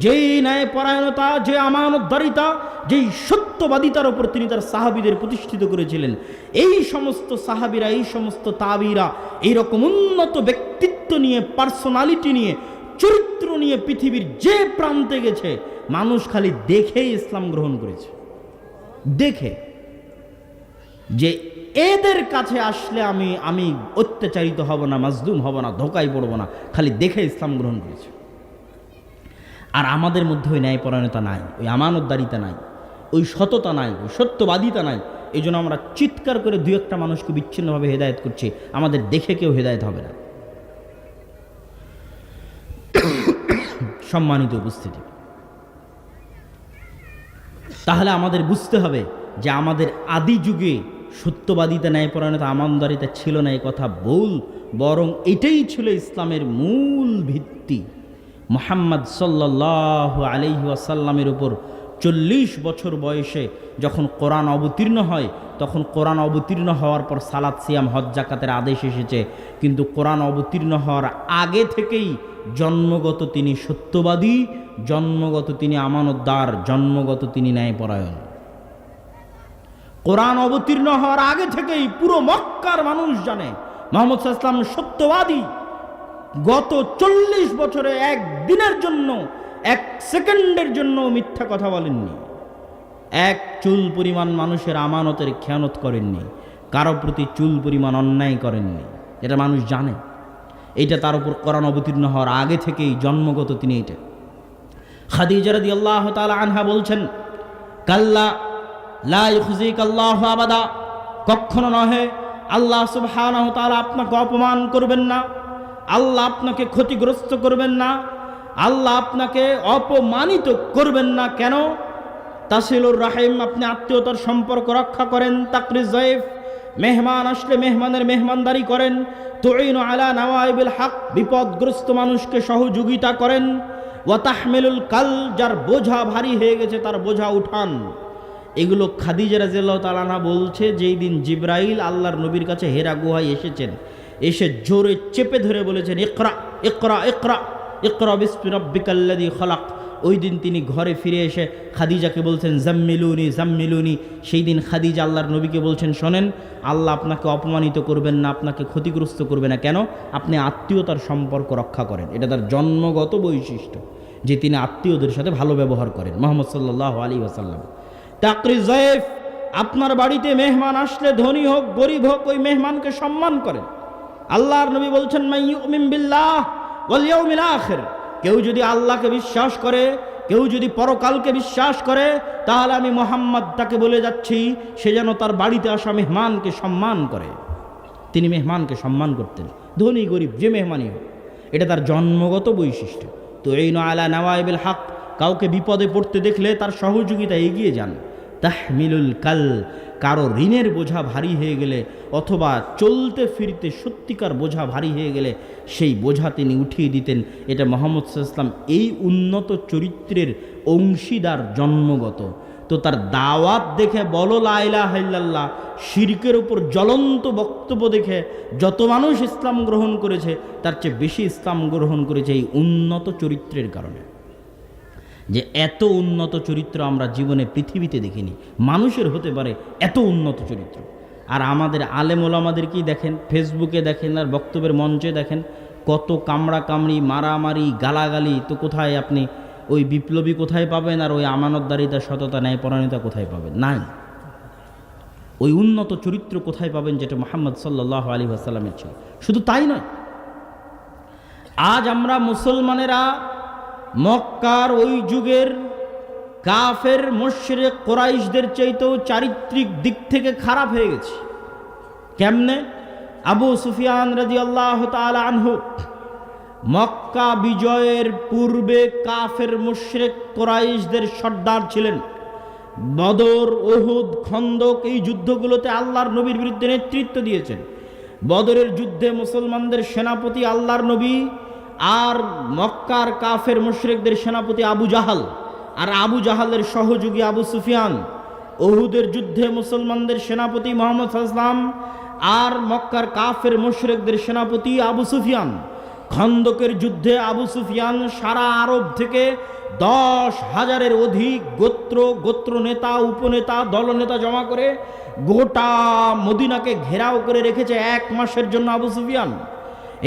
যেই ন্যায়পরায়ণতা, যে আমানতদারিতা, যেই সত্যবাদিতার উপর তিনি তার সাহাবীদের প্রতিষ্ঠিত করেছিলেন, এই সমস্ত সাহাবীরা, এই সমস্ত তাবিরা এইরকম উন্নত ব্যক্তিত্ব নিয়ে, পার্সোনালিটি নিয়ে, চরিত্র নিয়ে পৃথিবীর যে প্রান্তে গেছে, মানুষ খালি দেখেই ইসলাম গ্রহণ করেছে। দেখে যে এদের কাছে আসলে আমি অত্যাচারিত হব না, মাজলুম হব না, ধোকায় পড়ব না, খালি দেখে ইসলাম গ্রহণ করেছে। আর আমাদের মধ্যে ওই ন্যায়পরায়ণতা নাই, ওই আমানতদারিতা নাই, ওই সততা নাই, ওই সত্যবাদিতা নাই। এই জন্য আমরা চিৎকার করে 2-1টা মানুষকে বিচ্ছিন্নভাবে হেদায়েত করছি, আমাদের দেখে কেউ হেদায়েত হবে না। সম্মানিত উপস্থিতি, তাহলে আমাদের বুঝতে হবে যে আমাদের আদি যুগে সত্যবাদিতা, ন্যায়পরায়ণতা, আমানতদারিতা ছিল না, এই কথা ভুল। বরং এটাই ছিল ইসলামের মূল ভিত্তি। মুহাম্মদ সাল্লাল্লাহু আলাইহি ওয়াসাল্লামের উপর 40 বছর বয়সে যখন কোরআন অবতীর্ণ হয়, তখন কোরআন অবতীর্ণ হওয়ার পর সালাত, সিয়াম, হজ, যাকাতের আদেশ এসেছে। কিন্তু কোরআন অবতীর্ণ হওয়ার আগে থেকেই জন্মগত তিনি সত্যবাদী, জন্মগত তিনি আমানতদার, জন্মগত তিনি ন্যায়পরায়ণ। কোরআন অবতীর্ণ হওয়ার আগে থেকেই পুরো মক্কার মানুষ জানে মুহাম্মদ সাল্লাল্লাহু আলাইহি ওয়াসাল্লাম সত্যবাদী। গত 40 বছরে একদিনের জন্য, 1 সেকেন্ডের জন্য মিথ্যা কথা বলেননি, 1 চুল পরিমাণ মানুষের আমানতের খেয়ানত করেননি, কারো প্রতি চুল পরিমাণ অন্যায় করেননি। এটা মানুষ জানে, এইটা তার উপর কোরআন অবতীর্ণ হওয়ার আগে থেকেই জন্মগত তিনি এটা। খাদিজা রাদিয়াল্লাহু তাআলা আনহা বলছেন, কাল্লা লা ইউখজিকাল্লাহু আবাদা, কখনো নহে, আল্লাহ সুবহানাহু ওয়া তাআলা আপনাকে অপমান করবেন না, আল্লাহ আপনাকে ক্ষতিগ্রস্ত করবেন না, আল্লাহ আপনাকে অপমানিত করবেন না। কেন? তাসিলুর রাহিম, আপনি আত্মীয়তার সম্পর্ক রক্ষা করেন, তাকরিজ যায়েফ, মেহমান আসলে মেহমানের মেহমানদারি করেন, তুইনু আলা নাওয়াইবিল হক, বিপদগ্রস্ত মানুষকে সহযোগিতা করেন, ওয়া তাহমিলুল কাল, যার বোঝা ভারী হয়ে গেছে তার বোঝা উঠান। এগুলো খাদিজা রাদিয়াল্লাহু তাআলা আনহা বলছে যেই দিন জিবরাইল আল্লাহর নবীর কাছে হেরা গুহায় এসেছেন, এসে জোরে চেপে ধরে বলেছেন ইকরা ইকরা ইকরা ইকরা বিসমি রাব্বিকাল্লাযী খালাক। ওই দিন তিনি ঘরে ফিরে এসে খাদিজাকে বলছেন জাম্মিলুনি জাম্মিলুনি। সেই দিন খাদিজা আল্লাহর নবীকে বলছেন শোনেন, আল্লাহ আপনাকে অপমানিত করবেন না, আপনাকে ক্ষতিগ্রস্ত করবে না। কেন? আপনি আত্মীয়তার সম্পর্ক রক্ষা করেন। এটা তার জন্মগত বৈশিষ্ট্য যে তিনি আত্মীয়দের সাথে ভালো ব্যবহার করেন। মুহাম্মদ সাল্লাল্লাহু আলাইহি ওয়াসাল্লাম। তাকরি যায়েফ, আপনার বাড়িতে মেহমান আসলে ধনী হোক গরিব হোক ওই মেহমানকে সম্মান করেন। আল্লাহর নবী বলছেন মান ইউমিন বিল্লাহ ওয়াল ইয়াউমিল আখির, কেউ যদি আল্লাহকে বিশ্বাস করে, কেউ যদি পরকালকে বিশ্বাস করে, তাহলে আমি মুহাম্মদ তাকে বলে যাচ্ছি সে যেন তার বাড়িতে আসা মেহমানকে সম্মান করে। তিনি মেহমানকে সম্মান করতেন, ধনী গরিব যে মেহমানই হোক। এটা তার জন্মগত বৈশিষ্ট্য। তো এই আলা নাওয়াইবিল হক, কাউকে বিপদে পড়তে দেখলে তার সহযোগিতা এগিয়ে যান। তাহমিলুল কাল, কারো ঋণের বোঝা ভারী হয়ে গেলে অথবা চলতে ফিরতে সত্যিকার বোঝা ভারী হয়ে গেলে সেই বোঝা তিনি উঠিয়ে দিতেন। এটা মুহাম্মদ সাল্লাল্লাহু আলাইহি ওয়াসাল্লাম এই উন্নত চরিত্রের অংশীদার জন্মগত। তো তার দাওয়াত দেখে বলো লা ইলাহা ইল্লাল্লাহ, শিরকের উপর জ্বলন্ত বক্তব্য দেখে যত মানুষ ইসলাম গ্রহণ করেছে তার চেয়ে বেশি ইসলাম গ্রহণ করেছে এই উন্নত চরিত্রের কারণে। যে এত উন্নত চরিত্র আমরা জীবনে পৃথিবীতে দেখিনি, মানুষের হতে পারে এত উন্নত চরিত্র। আর আমাদের আলেম ওলামাদেরকেই দেখেন, ফেসবুকে দেখেন আর বক্তব্যের মঞ্চে দেখেন, কত কামড়া কামড়ি মারামারি গালাগালি। তো কোথায় আপনি ওই বিপ্লবী কোথায় পাবেন, আর ওই আমানতদারিতা সততা ন্যায়পরায়ণতা কোথায় পাবেন? নাই। ওই উন্নত চরিত্র কোথায় পাবেন যেটা মুহাম্মদ সাল্লাল্লাহু আলাইহি ওয়াসাল্লামের ছিল। শুধু তাই নয়, আজ আমরা মুসলমানেরা মক্কার ওই যুগের কাফের মুশরিক কুরাইশদের চাইতেও চারিত্রিক দিক থেকে খারাপ হয়ে গেছে। কেমনে? আবু সুফিয়ান রাদিয়াল্লাহু তাআলা আনহু মক্কা বিজয়ের পূর্বে কাফের মুশরিক কুরাইশদের সর্দার ছিলেন। বদর, উহুদ, খন্দক এই যুদ্ধগুলোতে আল্লাহর নবীর বিরুদ্ধে নেতৃত্ব দিয়েছেন। বদরের যুদ্ধে মুসলমানদের সেনাপতি আল্লাহর নবী, আর মক্কার কাফের মুশরিকদের সেনাপতি আবু জাহাল, আর আবু জাহালের সহযোগী আবু সুফিয়ান। উহুদের যুদ্ধে মুসলমানদের সেনাপতি মুহাম্মদ সাল্লাল্লাহু আলাইহি ওয়াসাল্লাম, আর মক্কার কাফের মুশরিকদের সেনাপতি আবু সুফিয়ান। খন্দকের যুদ্ধে আবু সুফিয়ান সারা আরব থেকে 10,000-এর অধিক গোত্র নেতা, উপনেতা, দলনেতা জমা করে গোটা মদিনাকে ঘেরাও করে রেখেছে 1 মাসের জন্য। আবু সুফিয়ান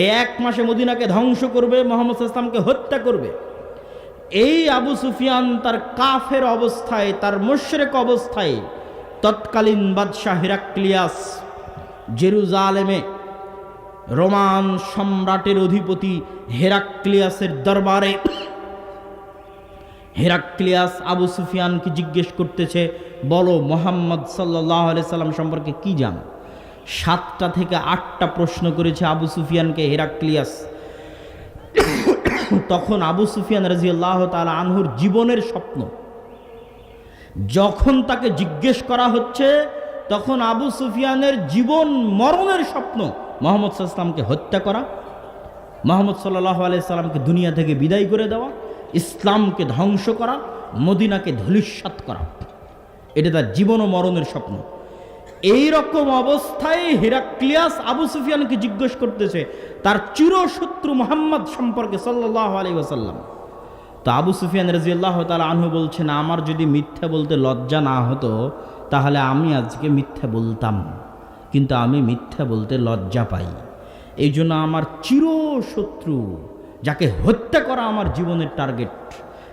এই 1 মাসে মদিনাকে ধ্বংস করবে, মুহাম্মদ সাল্লাল্লাহু আলাইহি ওয়াসাল্লামকে হত্যা করবে। এই আবু সুফিয়ান তার কাফের অবস্থায়, তার মুশরিক অবস্থায় তৎকালীন বাদশাহ হিরাক্লিয়াস জেরুজালেমে রোমান সম্রাটের অধিপতি হেরাক্লিয়াসের দরবারে হেরাক্লিয়াস আবু সুফিয়ানকে জিজ্ঞেস করতেছে, বলো মুহাম্মদ সাল্লাল্লাহু আলাইহি সাল্লাম সম্পর্কে কি জানো? 7টা থেকে 8টা প্রশ্ন করেছে আবু সুফিয়ানকে হেরাক্লিয়াস। তখন আবু সুফিয়ান রাদিয়াল্লাহু তাআলা আনহুর জীবনের স্বপ্ন যখন তাকে জিজ্ঞেস করা হচ্ছে, তখন আবু সুফিয়ানের জীবন মরণের স্বপ্ন মুহাম্মদ সাল্লাল্লাহু আলাইহি সাল্লামকে হত্যা করা, মুহাম্মদ সাল্লাল্লাহু আলাইহি সাল্লামকে দুনিয়া থেকে বিদায় করে দেওয়া, ইসলামকে ধ্বংস করা, মদিনাকে ধূলিসাৎ করা। এটা তার জীবন ও মরণের স্বপ্ন। এই রকম অবস্থায় হেরাক্লিয়াস আবু সুফিয়ানকে জিজ্ঞেস করতেছে তার চিরশত্রু মুহাম্মদ সম্পর্কে সাল্লাল্লাহু আলাইহি ওয়াসাল্লাম। তো আবু সুফিয়ান রাদিয়াল্লাহু তাআলা আনহু বলছেন, আমার যদি মিথ্যা বলতে লজ্জা না হতো তাহলে আমি আজকে মিথ্যা বলতাম, কিন্তু আমি মিথ্যা বলতে লজ্জা পাই। এই জন্য আমার চিরশত্রু, যাকে হত্যা করা আমার জীবনের টার্গেট,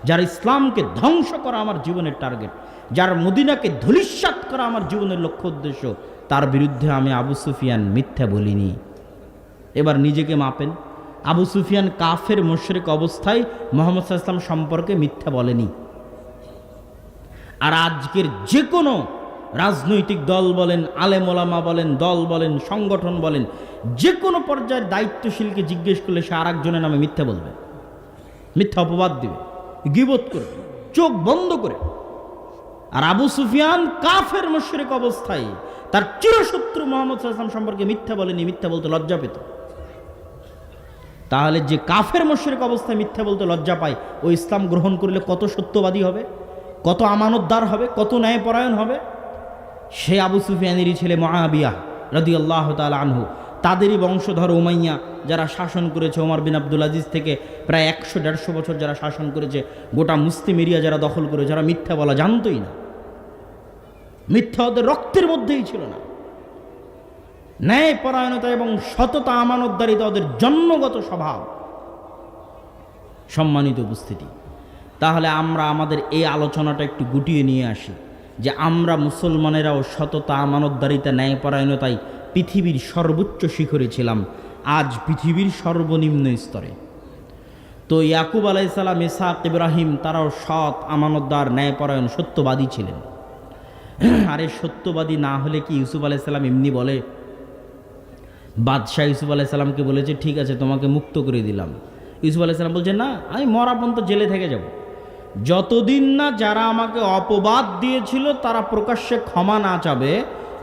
যার ইসলামকে ধ্বংস করা আমার জীবনের টার্গেট, যার মদিনাকে ধূলিসাৎ করা আমার জীবনের লক্ষ্য উদ্দেশ্য, তার বিরুদ্ধে আমি আবু সুফিয়ান মিথ্যা বলিনি। এবার নিজেকে মাপেন। আবু সুফিয়ান কাফের মুশরিক অবস্থায় মুহাম্মদ সাল্লাল্লাহু আলাইহি ওয়াসাল্লাম সম্পর্কে মিথ্যা বলেনি। আর আজকের যে কোনো রাজনৈতিক দল বলেন, আলেম ওলামা বলেন, দল বলেন, সংগঠন বলেন, যে কোনো পর্যায়ের দায়িত্বশীলকে জিজ্ঞেস করলে সে আরেকজনের নামে মিথ্যা বলবে, মিথ্যা অপবাদ দিবে, গীবত করবে চোখ বন্ধ করে। আর আবু সুফিয়ান কাফের মুশরিক অবস্থায় তার চিরশত্রু মুহাম্মদ সাল্লাল্লাহু আলাইহি ওয়াসাল্লাম সম্পর্কে মিথ্যা বলেনি, মিথ্যা বলতে লজ্জা পেত। তাহলে যে কাফের মুশরিক অবস্থায় মিথ্যা বলতে লজ্জা পায়, ও ইসলাম গ্রহণ করলে কত সত্যবাদী হবে, কত আমানতদার হবে, কত ন্যায়পরায়ণ হবে। সে আবু সুফিয়ানেরই ছেলে মুআবিয়া রাদিয়াল্লাহু তাআলা আনহু, তাদেরই বংশধর উমাইয়া, যারা শাসন করেছে ওমর বিন আব্দুল আজিজ থেকে প্রায় 100-150 বছর যারা শাসন করেছে, গোটা মুসলিম এরিয়া যারা দখল করে, যারা মিথ্যা বলা জানতই না, মিথ্যা ওদের রক্তের মধ্যেই ছিল না। ন্যায়পরায়ণতা এবং সততা, আমানতদারিতা ওদের জন্মগত স্বভাব। সম্মানিত উপস্থিতি, তাহলে আমরা আমাদের এই আলোচনাটা একটু গুটিয়ে নিয়ে আসি যে আমরা মুসলমানেরাও সততা, আমানতদারিতা, ন্যায়পরায়ণতায় পৃথিবীর সর্বোচ্চ শিখরে ছিলাম, আজ পৃথিবীর সর্বনিম্ন স্তরে। তো ইয়াকুব আলাইহিস সালাম, ইসহাক, ইব্রাহিম তারাও সৎ, আমানতদার, ন্যায়পরায়ণ, সত্যবাদী ছিলেন। আরে সত্যবাদী না হলে কি ইউসুফ আলাইহিস সালাম এমনি বলে? বাদশাহ ইউসুফ আলাইহিস সালামকে বলেছে ঠিক আছে তোমাকে মুক্ত করে দিলাম। ইউসুফ আলাইহিস সালাম বলছে না, আমি মরা পর্যন্ত জেলে থেকে যাব, যতদিন না যারা আমাকে অপবাদ দিয়েছিল তারা প্রকাশ্যে ক্ষমা না চাবে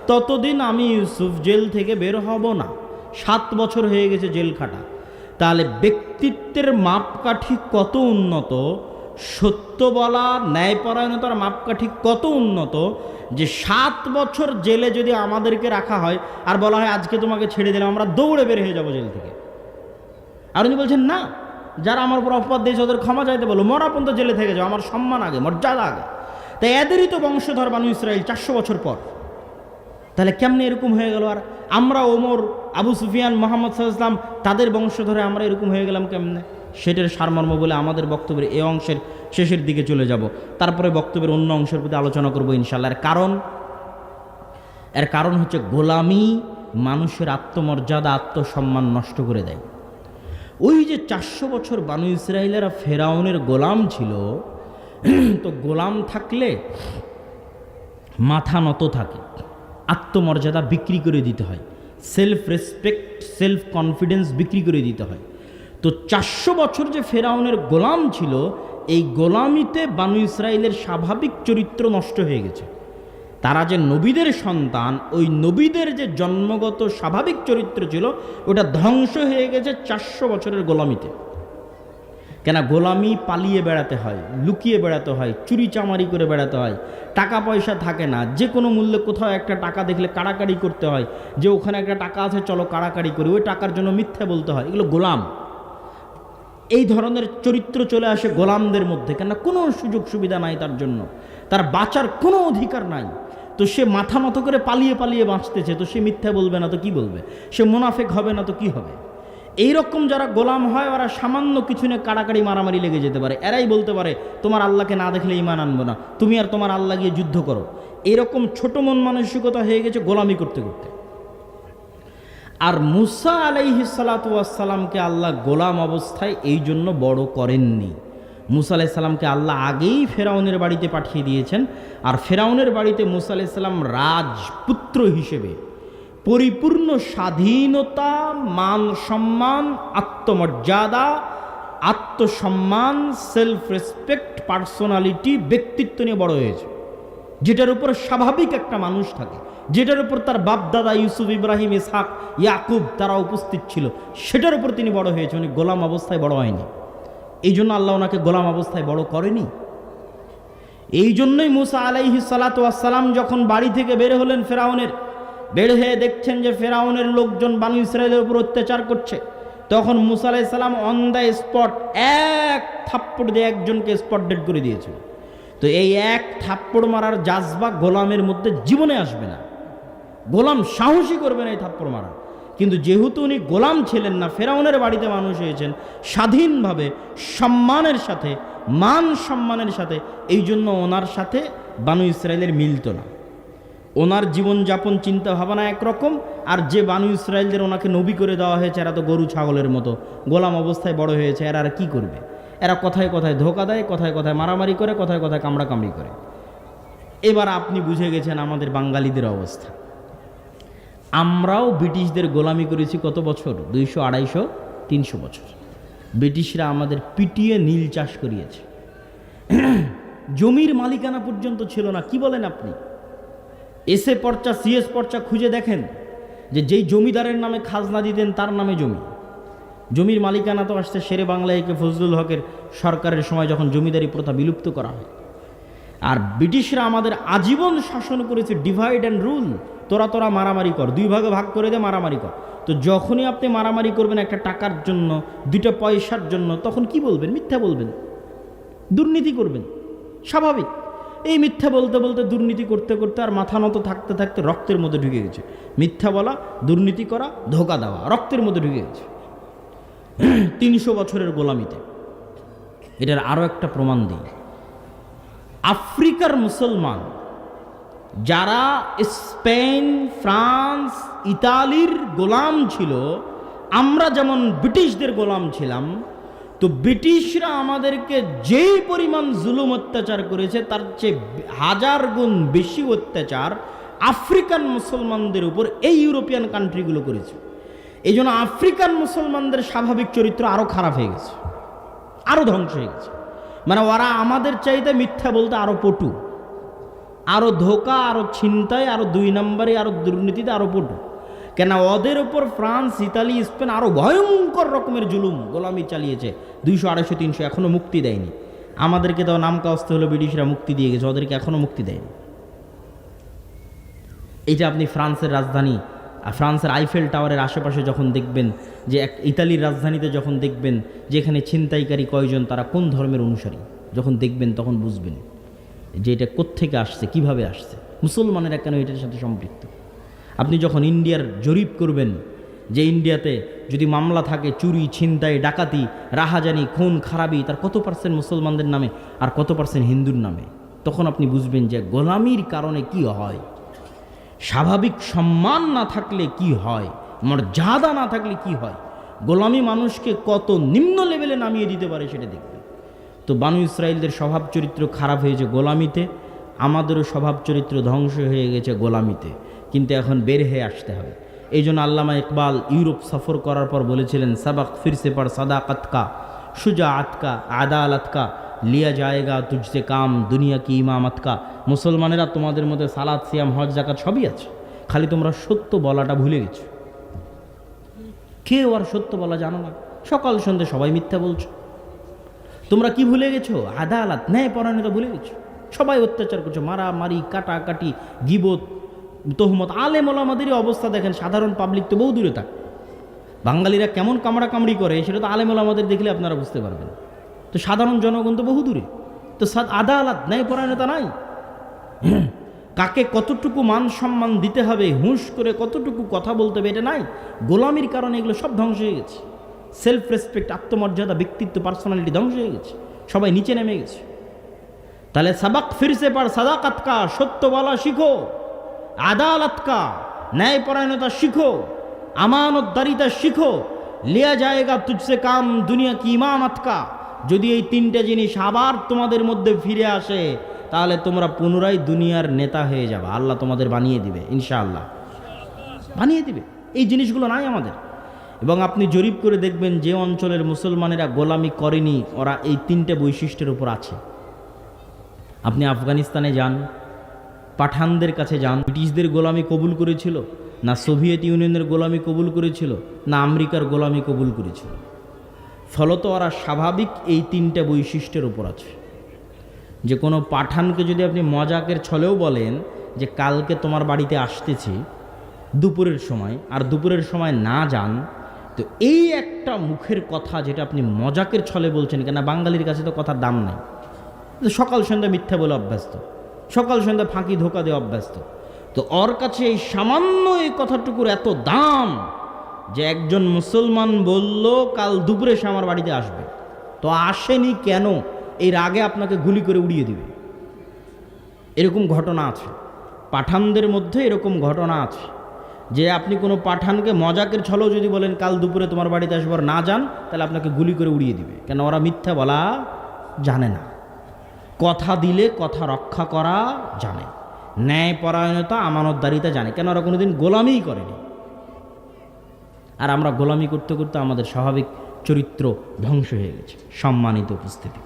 ততদিন আমি ইউসুফ জেল থেকে বের হব না। 7 বছর হয়ে গেছে জেল খাটা। তাহলে ব্যক্তিত্বের মাপকাঠি কত উন্নত, সত্য বলা, ন্যায়পরায়ণতার মাপকাঠি কত উন্নত যে 7 বছর জেলে যদি আমাদেরকে রাখা হয় আর বলা হয় আজকে তোমাকে ছেড়ে দিলাম, আমরা দৌড়ে বের হয়ে যাবো জেল থেকে। আর উনি বলছেন না, যারা আমার উপর অপবাদ দিয়েছে ওদের ক্ষমা চাইতে বলো, মরা পর্যন্ত জেলে থেকে যাও, আমার সম্মান আগে, মর্যাদা আগে। তাই এদেরই তো বংশধর বানু ইসরাইল 400 বছর পর। তাহলে কেমনে এরকম হয়ে গেল? আর আমরা ওমর, আবু সুফিয়ান, মুহাম্মদ সাল্লাল্লাহু আলাইহি ওয়াসাল্লাম তাদের বংশধরে আমরা এরকম হয়ে গেলাম কেমনে? সেটার সারমর্ম বলে আমাদের বক্তব্যের এই অংশের শেষের দিকে চলে যাব। তারপরে বক্তব্যের অন্য অংশের প্রতি আলোচনা করব ইনশাআল্লাহ। এর কারণ হচ্ছে গোলামি মানুষের আত্মমর্যাদা, আত্মসম্মান নষ্ট করে দেয়। ওই যে 400 বছর বানু ইসরাইলেরা ফেরাউনের গোলাম ছিল, তো গোলাম থাকলে মাথা নত থাকে, আত্মমর্যাদা বিক্রি করে দিতে হয়, সেলফ রেসপেক্ট, সেলফ কনফিডেন্স বিক্রি করে দিতে হয়। তো 400 বছর যে ফেরাউনের গোলাম ছিল, এই গোলামিতে বানু ইসরাইলের স্বাভাবিক চরিত্র নষ্ট হয়ে গেছে। তারা যে নবীদের সন্তান, ওই নবীদের যে জন্মগত স্বাভাবিক চরিত্র ছিল ওটা ধ্বংস হয়ে গেছে 400 বছরের গোলামিতে। কেন? গোলামি পালিয়ে বেড়াতে হয়, লুকিয়ে বেড়াতে হয়, চুরি চামারি করে বেড়াতে হয়, টাকা পয়সা থাকে না, যে কোনো মূল্যে কোথাও একটা টাকা দেখলে কাড়াকাড়ি করতে হয়, যে ওখানে একটা টাকা আছে চলো কাড়াকাড়ি করি, ওই টাকার জন্য মিথ্যা বলতে হয়, এগুলো গোলাম। এই ধরনের চরিত্র চলে আসে গোলামদের মধ্যে। কেন? কোনো সুযোগ সুবিধা নাই তার জন্য, তার বাঁচার কোনো অধিকার নাই। তো সে মাথা মতো করে পালিয়ে পালিয়ে বাঁচতেছে, তো সে মিথ্যা বলবে না তো কি বলবে? সে মুনাফেক হবে না তো কি হবে? এইরকম যারা গোলাম হয় ওরা সামান্য কিছু নিয়ে কাড়াকাড়ি মারামারি লেগে যেতে পারে। এরাই বলতে পারে তোমার আল্লাহকে না দেখলে ঈমান আনবো না, তুমি আর তোমার আল্লাহ গিয়ে যুদ্ধ করো। এরকম ছোট মন মানসিকতা হয়ে গেছে গোলামি করতে করতে। আর মুসা আলাইহিস সালাতু ওয়াস সালামকে আল্লাহ গোলাম অবস্থায় এই জন্য বড় করেননি। মুসা আলাইহিস সালামকে আল্লাহ আগেই ফেরাউনের বাড়িতে পাঠিয়ে দিয়েছেন, আর ফেরাউনের বাড়িতে মুসা আলাইহিস সালাম রাজপুত্র হিসেবে পরিপূর্ণ স্বাধীনতা, মান সম্মান, আত্মমর্যাদা, আত্মসম্মান, সেলফ রেসপেক্ট, পার্সোনালিটি, ব্যক্তিত্ব নিয়ে বড় হয়েছে, যেটার উপর স্বাভাবিক একটা মানুষ থাকে, যেটার উপর তার বাপদাদা ইউসুফ, ইব্রাহিম, ইসহাক, ইয়াকুব তারা উপস্থিত ছিল, সেটার উপর তিনি বড় হয়েছে। উনি গোলাম অবস্থায় বড় হয়নি। এই জন্য আল্লাহ ওনাকে গোলাম অবস্থায় বড় করেনি। এই জন্যই মুসা আলাইহিস সালাতু ওয়াস সালাম যখন বাড়ি থেকে বের হলেন ফেরাউনের, বের হয়ে দেখছেন যে ফেরাউনের লোকজন বানু ইসরায়েলের উপর অত্যাচার করছে, তখন মুসা আলাইহিস সালাম অন দ্য স্পট এক থাপ্পড় দিয়ে একজনকে স্পট ডেড করে দিয়েছিল। তো এই এক থাপ্পড় মারার জাজবা গোলামের মধ্যে জীবনে আসবে না, গোলাম সাহসী করবে না এই থাপ্পড় মারা। কিন্তু যেহেতু উনি গোলাম ছিলেন না, ফেরাউনের বাড়িতে মানুষ হয়েছেন স্বাধীনভাবে, সম্মানের সাথে, মান সম্মানের সাথে, এই জন্য ওনার সাথে বানু ইসরায়েলের মিলত না। ওনার জীবনযাপন চিন্তা ভাবনা একরকম, আর যে বানু ইসরায়েলদের ওনাকে নবী করে দেওয়া হয়েছে এরা তো গরু ছাগলের মতো গোলাম অবস্থায় বড় হয়েছে। এরা আর কি করবে? এরা কথায় কথায় ধোকা দেয়, কথায় কথায় মারামারি করে, কথায় কথায় কামড়াকামড়ি করে। এবার আপনি বুঝে গেছেন আমাদের বাঙালিদের অবস্থা। আমরাও ব্রিটিশদের গোলামি করেছি কত বছর? 200, 250, 300 বছর। ব্রিটিশরা আমাদের পিটিয়ে নীল চাষ করিয়েছে, জমির মালিকানা পর্যন্ত ছিল না। কি বলেন আপনি? এসএ পর্চা সিএস পর্চা খুঁজে দেখেন যে যেই জমিদারের নামে খাজনা দিতেন তার নামে জমির মালিকানা তো আসছে শেরে বাংলায় ফজলুল হকের সরকারের সময়, যখন জমিদারি প্রথা বিলুপ্ত করা হয়। আর ব্রিটিশরা আমাদের আজীবন শাসন করেছে ডিভাইড অ্যান্ড রুল, তোরা মারামারি কর, দুই ভাগে ভাগ করে দে, মারামারি কর। তো যখনই আপনি মারামারি করবেন একটা টাকার জন্য, দুইটা পয়সার জন্য, তখন কি বলবেন? মিথ্যা বলবেন, দুর্নীতি করবেন, স্বাভাবিক। এই মিথ্যা বলতে বলতে, দুর্নীতি করতে করতে আর মাথা নত থাকতে থাকতে রক্তের মধ্যে ঢুকে গেছে। মিথ্যা বলা, দুর্নীতি করা, ধোকা দেওয়া রক্তের মধ্যে ঢুকে গেছে। 300 বছরের গোলামিতে। এটার আরও একটা প্রমাণ দিই, আফ্রিকার মুসলমান যারা স্পেন, ফ্রান্স, ইতালির গোলাম ছিল, আমরা যেমন ব্রিটিশদের গোলাম ছিলাম, তো ব্রিটিশরা আমাদেরকে যেই পরিমাণ জুলুম অত্যাচার করেছে তার চেয়ে 1000 গুণ বেশি অত্যাচার আফ্রিকান মুসলমানদের উপর এই ইউরোপিয়ান কান্ট্রিগুলো করেছে। এই জন্য আফ্রিকান মুসলমানদের স্বাভাবিক চরিত্র আরও খারাপ হয়ে গেছে, আরও ধ্বংস হয়ে গেছে। মানে ওরা আমাদের চাইতে মিথ্যা বলতে আরও পটু, আরও ধোকা, আরও ছিনতাই, আরও 2 নম্বরে, আরও দুর্নীতিতে আরও পটু। কেন ওদের ওপর ফ্রান্স, ইতালি, স্পেন আরও ভয়ঙ্কর রকমের জুলুম গোলামি চালিয়েছে, 200, 250, 300, এখনও মুক্তি দেয়নি। আমাদেরকে তো নাম কাস্তে হলো ব্রিটিশরা মুক্তি দিয়ে গেছে, ওদেরকে এখনও মুক্তি দেয়নি। এই যে আপনি ফ্রান্সের রাজধানী, ফ্রান্সের আইফেল টাওয়ারের আশেপাশে যখন দেখবেন, যে এক ইতালির রাজধানীতে যখন দেখবেন যেখানে ছিনতাইকারী কয়জন, তারা কোন ধর্মের অনুসারী, যখন দেখবেন তখন বুঝবেন যে এটা কোত্থেকে আসছে, কিভাবে আসছে, মুসলমানেরা কেন এটার সাথে সম্পৃক্ত। আপনি যখন ইন্ডিয়ার জরিপ করবেন, যে ইন্ডিয়াতে যদি মামলা থাকে চুরি, ছিনতাই, ডাকাতি, রাহাজানি, খুন খারাপি, তার কত % মুসলমানদের নামে আর কত % হিন্দুর নামে, তখন আপনি বুঝবেন যে গোলামির কারণে কি হয়, স্বাভাবিক সম্মান না থাকলে কি হয়, মর্যাদা না থাকলে কি হয়, গোলামি মানুষকে কত নিম্ন লেভেলে নামিয়ে দিতে পারে সেটা দেখবেন। তো বানু ইসরায়েলদের স্বভাব চরিত্র খারাপ হয়েছে গোলামিতে, আমাদেরও স্বভাব চরিত্র ধ্বংস হয়ে গেছে গোলামিতে, কিন্তু এখন বের হয়ে আসতে হবে। এই জন্য আল্লামা ইকবাল ইউরোপ সফর করার পর বলেছিলেন, সাবাক ফিরসে পর সাদাকাত কা, শুজাআত কা, আদালত কা, লিয়া যায়গা তুঝসে কাম, দুনিয়া কি ইমামত কা। মুসলমানেরা, তোমাদের মধ্যে সালাত, সিয়াম, হজ, জাকাত সবই আছে, খালি তোমরা সত্য বলাটা ভুলে গেছো। কেউ আর সত্য বলা জানো না, সকাল সন্ধ্যে সবাই মিথ্যা বলছো। তোমরা কি ভুলে গেছো? আদালত, ন্যায় পরায়ণতা ভুলে গেছো। সবাই অত্যাচার করছো, মারামারি, কাটাকাটি, গিবত, তহমত। আলেম ওলামাদেরই অবস্থা দেখেন, সাধারণ পাবলিক তো বহু দূরে থাক। বাঙালিরা কেমন কামড়াকামড়ি করে সেটা তো আলেম ওলামাদের দেখলে আপনারা বুঝতে পারবেন। তো সাধারণ জনগণ তো বহু দূরে। তো আদালত, ন্যায় পরায়ণতা নাই। কাকে কতটুকু মান সম্মান দিতে হবে, হুঁশ করে কতটুকু কথা বলতে হবে, এটা নাই। গোলামির কারণে এগুলো সব ধ্বংস হয়ে গেছে। সেলফ রেসপেক্ট, আত্মমর্যাদা, ব্যক্তিত্ব, পার্সোনালিটি ধ্বংস হয়ে গেছে, সবাই নিচে নেমে গেছে। তাহলে সাবাক ফিরসে পার সাদাকাত কা, সত্য বলা শিখো, আদালত কা, ন্যায় পরায়ণতা শিখো, আমানতদারিতা শিখো, লিয়া যায়গা তুঝসে কাম, দুনিয়া কি ইমামত কা। যদি এই 3টে জিনিস আবার তোমাদের মধ্যে ফিরে আসে, তাহলে তোমরা পুনরায় দুনিয়ার নেতা হয়ে যাবে, আল্লাহ তোমাদের বানিয়ে দিবে, ইনশাআল্লাহ বানিয়ে দিবে। এই জিনিসগুলো নাই আমাদের। এবং আপনি জরিপ করে দেখবেন, যে অঞ্চলের মুসলমানেরা গোলামি করেনি, ওরা এই 3টে বৈশিষ্ট্যের উপর আছে। আপনি আফগানিস্তানে যান, পাঠানদের কাছে যান, ব্রিটিশদের গোলামি কবুল করেছিল না, সোভিয়েত ইউনিয়নের গোলামি কবুল করেছিল না, আমেরিকার গোলামি কবুল করেছিল। ফলত ওরা স্বাভাবিক এই 3টে বৈশিষ্ট্যের উপর আছে। যে কোনো পাঠানকে যদি আপনি মজাকের ছলেও বলেন যে কালকে তোমার বাড়িতে আসতেছি দুপুরের সময়, আর দুপুরের সময় না যান, তো এই একটা মুখের কথা যেটা আপনি মজাকের ছলে বলছেন, কেন বাঙালির কাছে তো কথার দাম নাই, সকাল সন্ধ্যা মিথ্যা বলে অভ্যস্ত, সকাল সন্ধ্যা ফাঁকি ধোকা দিয়ে অভ্যস্ত। তো ওর কাছে এই সামান্য এই কথাটুকুর এত দাম যে একজন মুসলমান বলল কাল দুপুরে সে আমার বাড়িতে আসবে, তো আসেনি কেন, এর আগে আপনাকে গুলি করে উড়িয়ে দিবে। এরকম ঘটনা আছে পাঠানদের মধ্যে, এরকম ঘটনা আছে যে আপনি কোনো পাঠানকে মজাকের ছলেও যদি বলেন কাল দুপুরে তোমার বাড়িতে আসবার না যান, তাহলে আপনাকে গুলি করে উড়িয়ে দিবে। কেন? ওরা মিথ্যা বলা জানে না, কথা দিলে কথা রক্ষা করা জানে, ন্যায় পরায়ণতা, আমানতদারিতা জানে। কেন? ওরা কোনোদিন গোলামিই করেনি। আর আমরা গোলামি করতে করতে আমাদের স্বাভাবিক চরিত্র ধ্বংস হয়ে গেছে। সম্মানিত উপস্থিতি,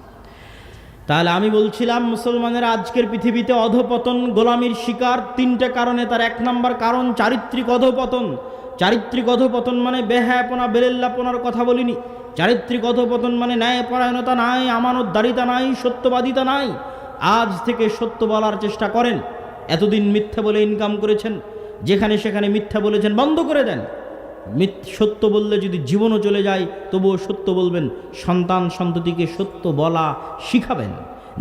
তাহলে আমি বলছিলাম মুসলমানের আজকের পৃথিবীতে অধপতন, গোলামির শিকার তিনটে কারণে। তার এক নাম্বার কারণ চারিত্রিক অধপতন। চারিত্রিক অধপতন মানে বেহায়াপনা, বেলেল্লাপনার কথা বলিনি। চারিত্রিক অধপতন মানে ন্যায়পরায়ণতা নাই, আমানতদারিতা নাই, সত্যবাদিতা নাই। আজ থেকে সত্য বলার চেষ্টা করেন। এতদিন মিথ্যা বলে ইনকাম করেছেন, যেখানে সেখানে মিথ্যা বলেছেন, বন্ধ করে দেন। সত্য বললে যদি জীবনও চলে যায় তবুও সত্য বলবেন। সন্তান সন্ততিকে সত্য বলা শিখাবেন।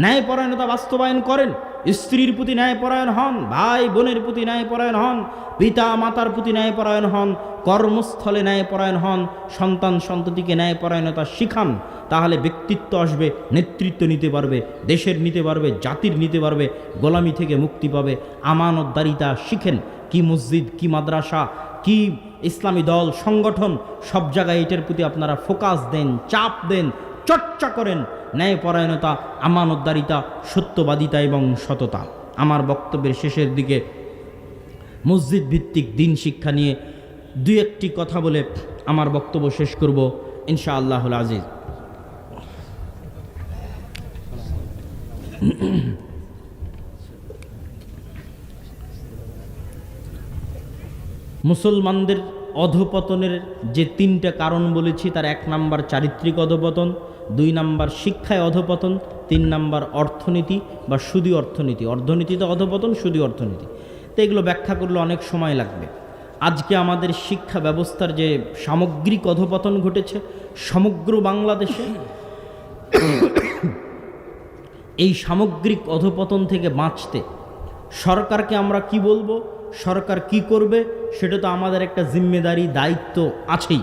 ন্যায়পরায়ণতা বাস্তবায়ন করেন। স্ত্রীর প্রতি ন্যায়পরায়ণ হন, ভাই বোনের প্রতি ন্যায়পরায়ণ হন, পিতা মাতার প্রতি ন্যায়পরায়ণ হন, কর্মস্থলে ন্যায়পরায়ণ হন, সন্তান সন্ততিকে ন্যায়পরায়ণতা শিখান। তাহলে ব্যক্তিত্ব আসবে, নেতৃত্ব নিতে পারবে, দেশের নিতে পারবে, জাতির নিতে পারবে, গোলামি থেকে মুক্তি পাবে। আমানতদারিতা শিখেন। কি মসজিদ, কি মাদ্রাসা, কি ইসলামী দল সংগঠন, সব জায়গায় এটার প্রতি আপনারা ফোকাস দেন, চাপ দেন, চর্চা করেন। ন্যায়পরায়ণতা, আমানতদারিতা, সত্যবাদিতা এবং সততা। আমার বক্তব্যের শেষের দিকে মসজিদ ভিত্তিক দিন শিক্ষা নিয়ে দুই একটি কথা বলে আমার বক্তব্য শেষ করব ইনশাআল্লাহুল আজিজ। মুসলমানদের অধপতনের যে তিনটা কারণ বলেছি, তার এক নাম্বার চারিত্রিক অধপতন, দুই নাম্বার শিক্ষায় অধপতন, তিন নাম্বার অর্থনীতি বা সুদী অর্থনীতি। অর্থনীতিতে অধপতন, সুদী অর্থনীতি। তো এগুলো ব্যাখ্যা করলে অনেক সময় লাগবে। আজকে আমাদের শিক্ষা ব্যবস্থার যে সামগ্রিক অধপতন ঘটেছে সমগ্র বাংলাদেশে, এই সামগ্রিক অধপতন থেকে বাঁচতে সরকারকে আমরা কি বলবো, সরকার কি করবে, সেটা তো আমাদের একটা জিম্মেদারি, দায়িত্ব আছেই,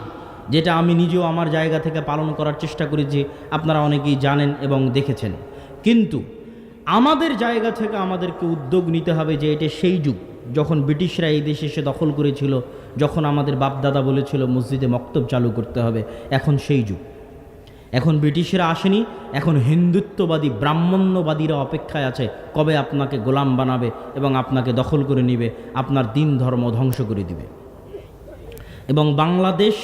যেটা আমি নিজেও আমার জায়গা থেকে পালন করার চেষ্টা করেছি, আপনারা অনেকেই জানেন এবং দেখেছেন। কিন্তু আমাদের জায়গা থেকে আমাদেরকে উদ্যোগ নিতে হবে যে এটা সেই যুগ যখন ব্রিটিশরা এই দেশে এসে দখল করেছিল, যখন আমাদের বাপদাদা বলেছিল মসজিদে মক্তব চালু করতে হবে। এখন সেই যুগ। এখন ব্রিটিশরা আসেনি, এখন হিন্দুত্ববাদী ব্রাহ্মণ্যবাদীরা অপেক্ষায় আছে কবে আপনাকে গোলাম বানাবে এবং আপনাকে দখল করে নেবে, আপনার দিন ধর্ম ধ্বংস করে দিবে। এবং বাংলাদেশ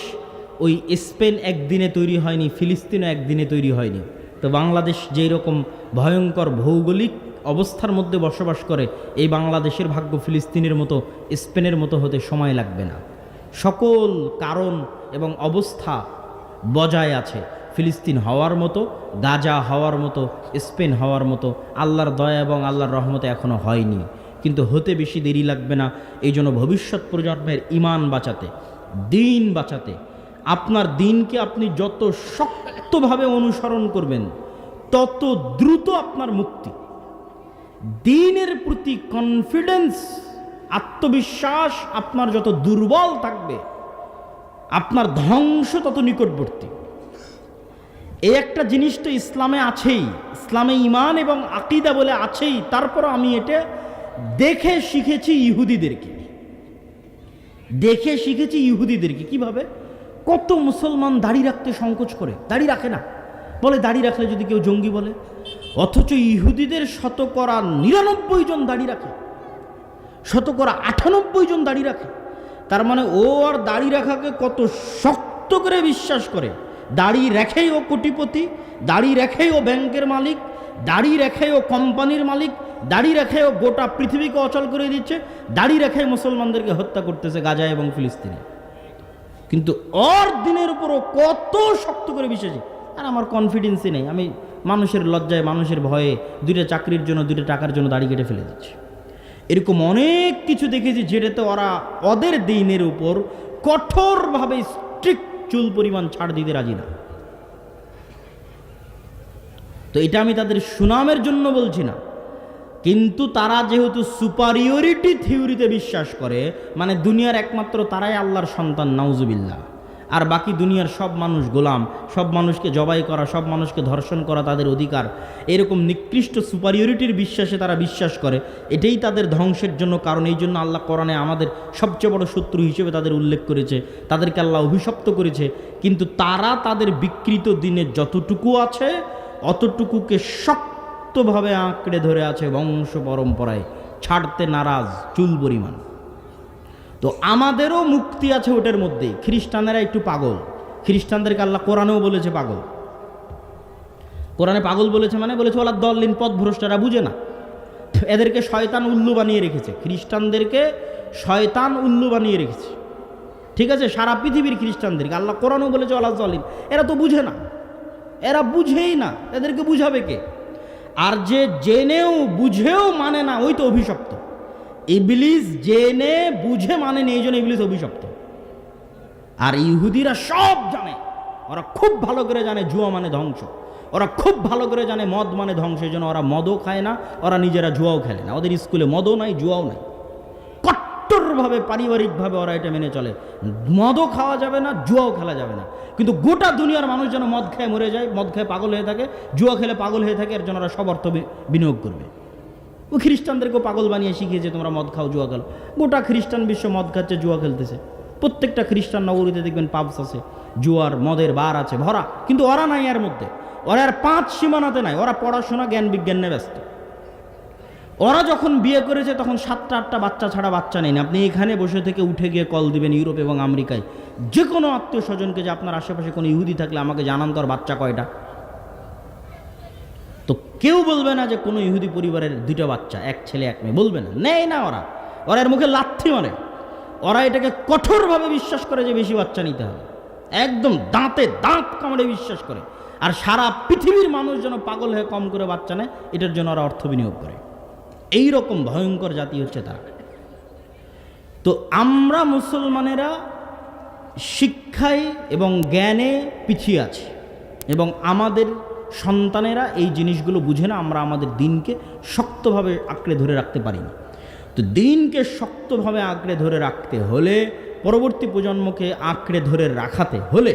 ওই স্পেন একদিনে তৈরি হয়নি, ফিলিস্তিনও একদিনে তৈরি হয়নি। তো বাংলাদেশ যেই রকম ভয়ঙ্কর ভৌগোলিক অবস্থার মধ্যে বসবাস করে, এই বাংলাদেশের ভাগ্য ফিলিস্তিনের মতো, স্পেনের মতো হতে সময় লাগবে না। সকল কারণ এবং অবস্থা বজায় আছে। ফিলিস্তিন হওয়ার মতো, গাজা হওয়ার মতো, স্পেন হওয়ার মতো আল্লাহর দয়া এবং আল্লাহর রহমতে এখনও হয়নি, কিন্তু হতে বেশি দেরি লাগবে না। এই জন্য ভবিষ্যৎ প্রজন্মের ঈমান বাঁচাতে, দিন বাঁচাতে, আপনার দিনকে আপনি যত শক্তভাবে অনুসরণ করবেন তত দ্রুত আপনার মুক্তি। দিনের প্রতি কনফিডেন্স, আত্মবিশ্বাস আপনার যত দুর্বল থাকবে, আপনার ধ্বংস তত নিকটবর্তী। এই একটা জিনিস তো ইসলামে আছেই, ইসলামে ঈমান এবং আকীদা বলে আছেই। তারপর আমি এটা দেখে শিখেছি ইহুদিদেরকে, দেখে শিখেছি ইহুদিদেরকে। কিভাবে? কত মুসলমান দাড়ি রাখতে সংকোচ করে, দাড়ি রাখে না, বলে দাড়ি রাখলে যদি কেউ জঙ্গি বলে। অথচ ইহুদিদের 99% জন দাড়ি রাখে, 98% জন দাড়ি রাখে। তার মানে ও আর দাড়ি রাখাকে কত শক্ত করে বিশ্বাস করে। দাড়ি রেখেই ও কোটিপতি, দাড়ি রেখেই ও ব্যাংকের মালিক, দাড়ি রেখেই ও কোম্পানির মালিক, দাড়ি রেখে ও গোটা পৃথিবীকে অচল করে দিচ্ছে, দাড়ি রেখেই মুসলমানদেরকে হত্যা করতেছে গাজা এবং ফিলিস্তিনে। কিন্তু ওর দিনের উপরও কত শক্ত করে বিশ্বাসী। আর আমার কনফিডেন্সই নেই, আমি মানুষের লজ্জায়, মানুষের ভয়ে দুইটা চাকরির জন্য, দুইটা টাকার জন্য দাড়ি কেটে ফেলে দিচ্ছি। এরকম অনেক কিছু দেখেছি যেটাতে ওরা ওদের দিনের উপর কঠোরভাবে স্ট্রিক্ট চুল পরিমাণ ছাড় দিতে রাজি না। তো এটা আমি তাদের সুনামের জন্য বলছি না, কিন্তু তারা যেহেতু সুপারিয়রিটি থিওরিতে বিশ্বাস করে, মানে দুনিয়ার একমাত্র তারাই আল্লাহর সন্তান, নাউজুবিল্লাহ, আর বাকি দুনিয়ার সব মানুষ গোলাম, সব মানুষকে জবাই করা, সব মানুষকে ধর্ষণ করা তাদের অধিকার, এরকম নিকৃষ্ট সুপারিয়রিটির বিশ্বাসে তারা বিশ্বাস করে। এটাই তাদের ধ্বংসের জন্য কারণ। এই জন্য আল্লাহ কোরআনে আমাদের সবচেয়ে বড় শত্রু হিসেবে তাদের উল্লেখ করেছে, তাদেরকে আল্লাহ অভিশপ্ত করেছে। কিন্তু তারা তাদের বিকৃত দিনে যতটুকু আছে অতটুকুকে শক্তভাবে আঁকড়ে ধরে আছে, বংশ পরম্পরায় ছাড়তে নারাজ চুল পরিমাণ। তো আমাদেরও মুক্তি আছে ওটার মধ্যেই। খ্রিস্টানেরা একটু পাগল, খ্রিস্টানদেরকে আল্লাহ কোরআনেও বলেছে পাগল। কোরআনে পাগল বলেছে মানে বলেছে ওলা দল্লিন পথ ভ্রষ্টরা, বুঝে না। এদেরকে শয়তান উল্লু বানিয়ে রেখেছে, খ্রিস্টানদেরকে শয়তান উল্লু বানিয়ে রেখেছে, ঠিক আছে, সারা পৃথিবীর খ্রিস্টানদেরকে। আল্লাহ কোরআনও বলেছে ওলা দল্লিন, এরা তো বুঝে না, এরা বুঝেই না, এদেরকে বুঝাবে কে? আর যে জেনেও বুঝেও মানে না ওই তো অভিশপ্ত। ইবলিস জেনে বুঝে মানে নেই, এই জন্য ইবলিস অভিশপ্ত। আর ইহুদিরা সব জানে, ওরা খুব ভালো করে জানে জুয়া মানে ধ্বংস, ওরা খুব ভালো করে জানে মদ মানে ধ্বংস, এই জন্য ওরা মদও খায় না, ওরা নিজেরা জুয়াও খেলে না, ওদের স্কুলে মদও নাই জুয়াও নাই, কট্টরভাবে পারিবারিকভাবে ওরা এটা মেনে চলে, মদও খাওয়া যাবে না জুয়াও খেলা যাবে না। কিন্তু গোটা দুনিয়ার মানুষ যেন মদ খেয়ে মরে যায়, মদ খেয়ে পাগল হয়ে থাকে, জুয়া খেলে পাগল হয়ে থাকে, এর জন্য ওরা সব অর্থ বিনিয়োগ করবে। ও খ্রিস্টানদেরকেও পাগল বানিয়ে শিখিয়েছে তোমরা মদ খাও জুয়া খেলো। গোটা খ্রিস্টান বিশ্ব মদ খাচ্ছে জুয়া খেলতেছে, প্রত্যেকটা খ্রিস্টান নগরীতে দেখবেন পাবস আছে, জুয়ার মদের বার আছে ভরা, কিন্তু ওরা নাই এর মধ্যে, ওরা আর 5 সীমানাতে নাই, ওরা পড়াশোনা জ্ঞান বিজ্ঞান নিয়ে ব্যস্ত। ওরা যখন বিয়ে করেছে তখন 7টা-8টা বাচ্চা ছাড়া বাচ্চা নেই। আপনি এখানে বসে থেকে উঠে গিয়ে কল দিবেন ইউরোপ এবং আমেরিকায় যে কোনো আত্মীয় স্বজনকে যে আপনার আশেপাশে কোনো ইহুদি থাকলে আমাকে জানান তো, আর বাচ্চা কয়টা, তো কেউ বলবে না যে কোনো ইহুদি পরিবারের 2টা বাচ্চা, 1 ছেলে 1 মেয়ে, বলবে না, নেই না। ওরা এর মুখে লাথি মারে, ওরা এটাকে কঠোরভাবে বিশ্বাস করে যে বেশি বাচ্চা নিতে হবে, একদম দাঁতে দাঁত কামড়ে বিশ্বাস করে। আর সারা পৃথিবীর মানুষ যেন পাগল হয়ে কম করে বাচ্চা নেয়, এটার জন্য ওরা অর্থ বিনিয়োগ করে। এই রকম ভয়ঙ্কর জাতি হচ্ছে তারা। তো আমরা মুসলমানেরা শিক্ষায় এবং জ্ঞানে পিছিয়ে আছি, এবং আমাদের সন্তানেরা এই জিনিসগুলো বুঝে না। আমরা আমাদের দিনকে শক্তভাবে আঁকড়ে ধরে রাখতে পারি না। তো দিনকে শক্তভাবে আঁকড়ে ধরে রাখতে হলে, পরবর্তী প্রজন্মকে আঁকড়ে ধরে রাখাতে হলে,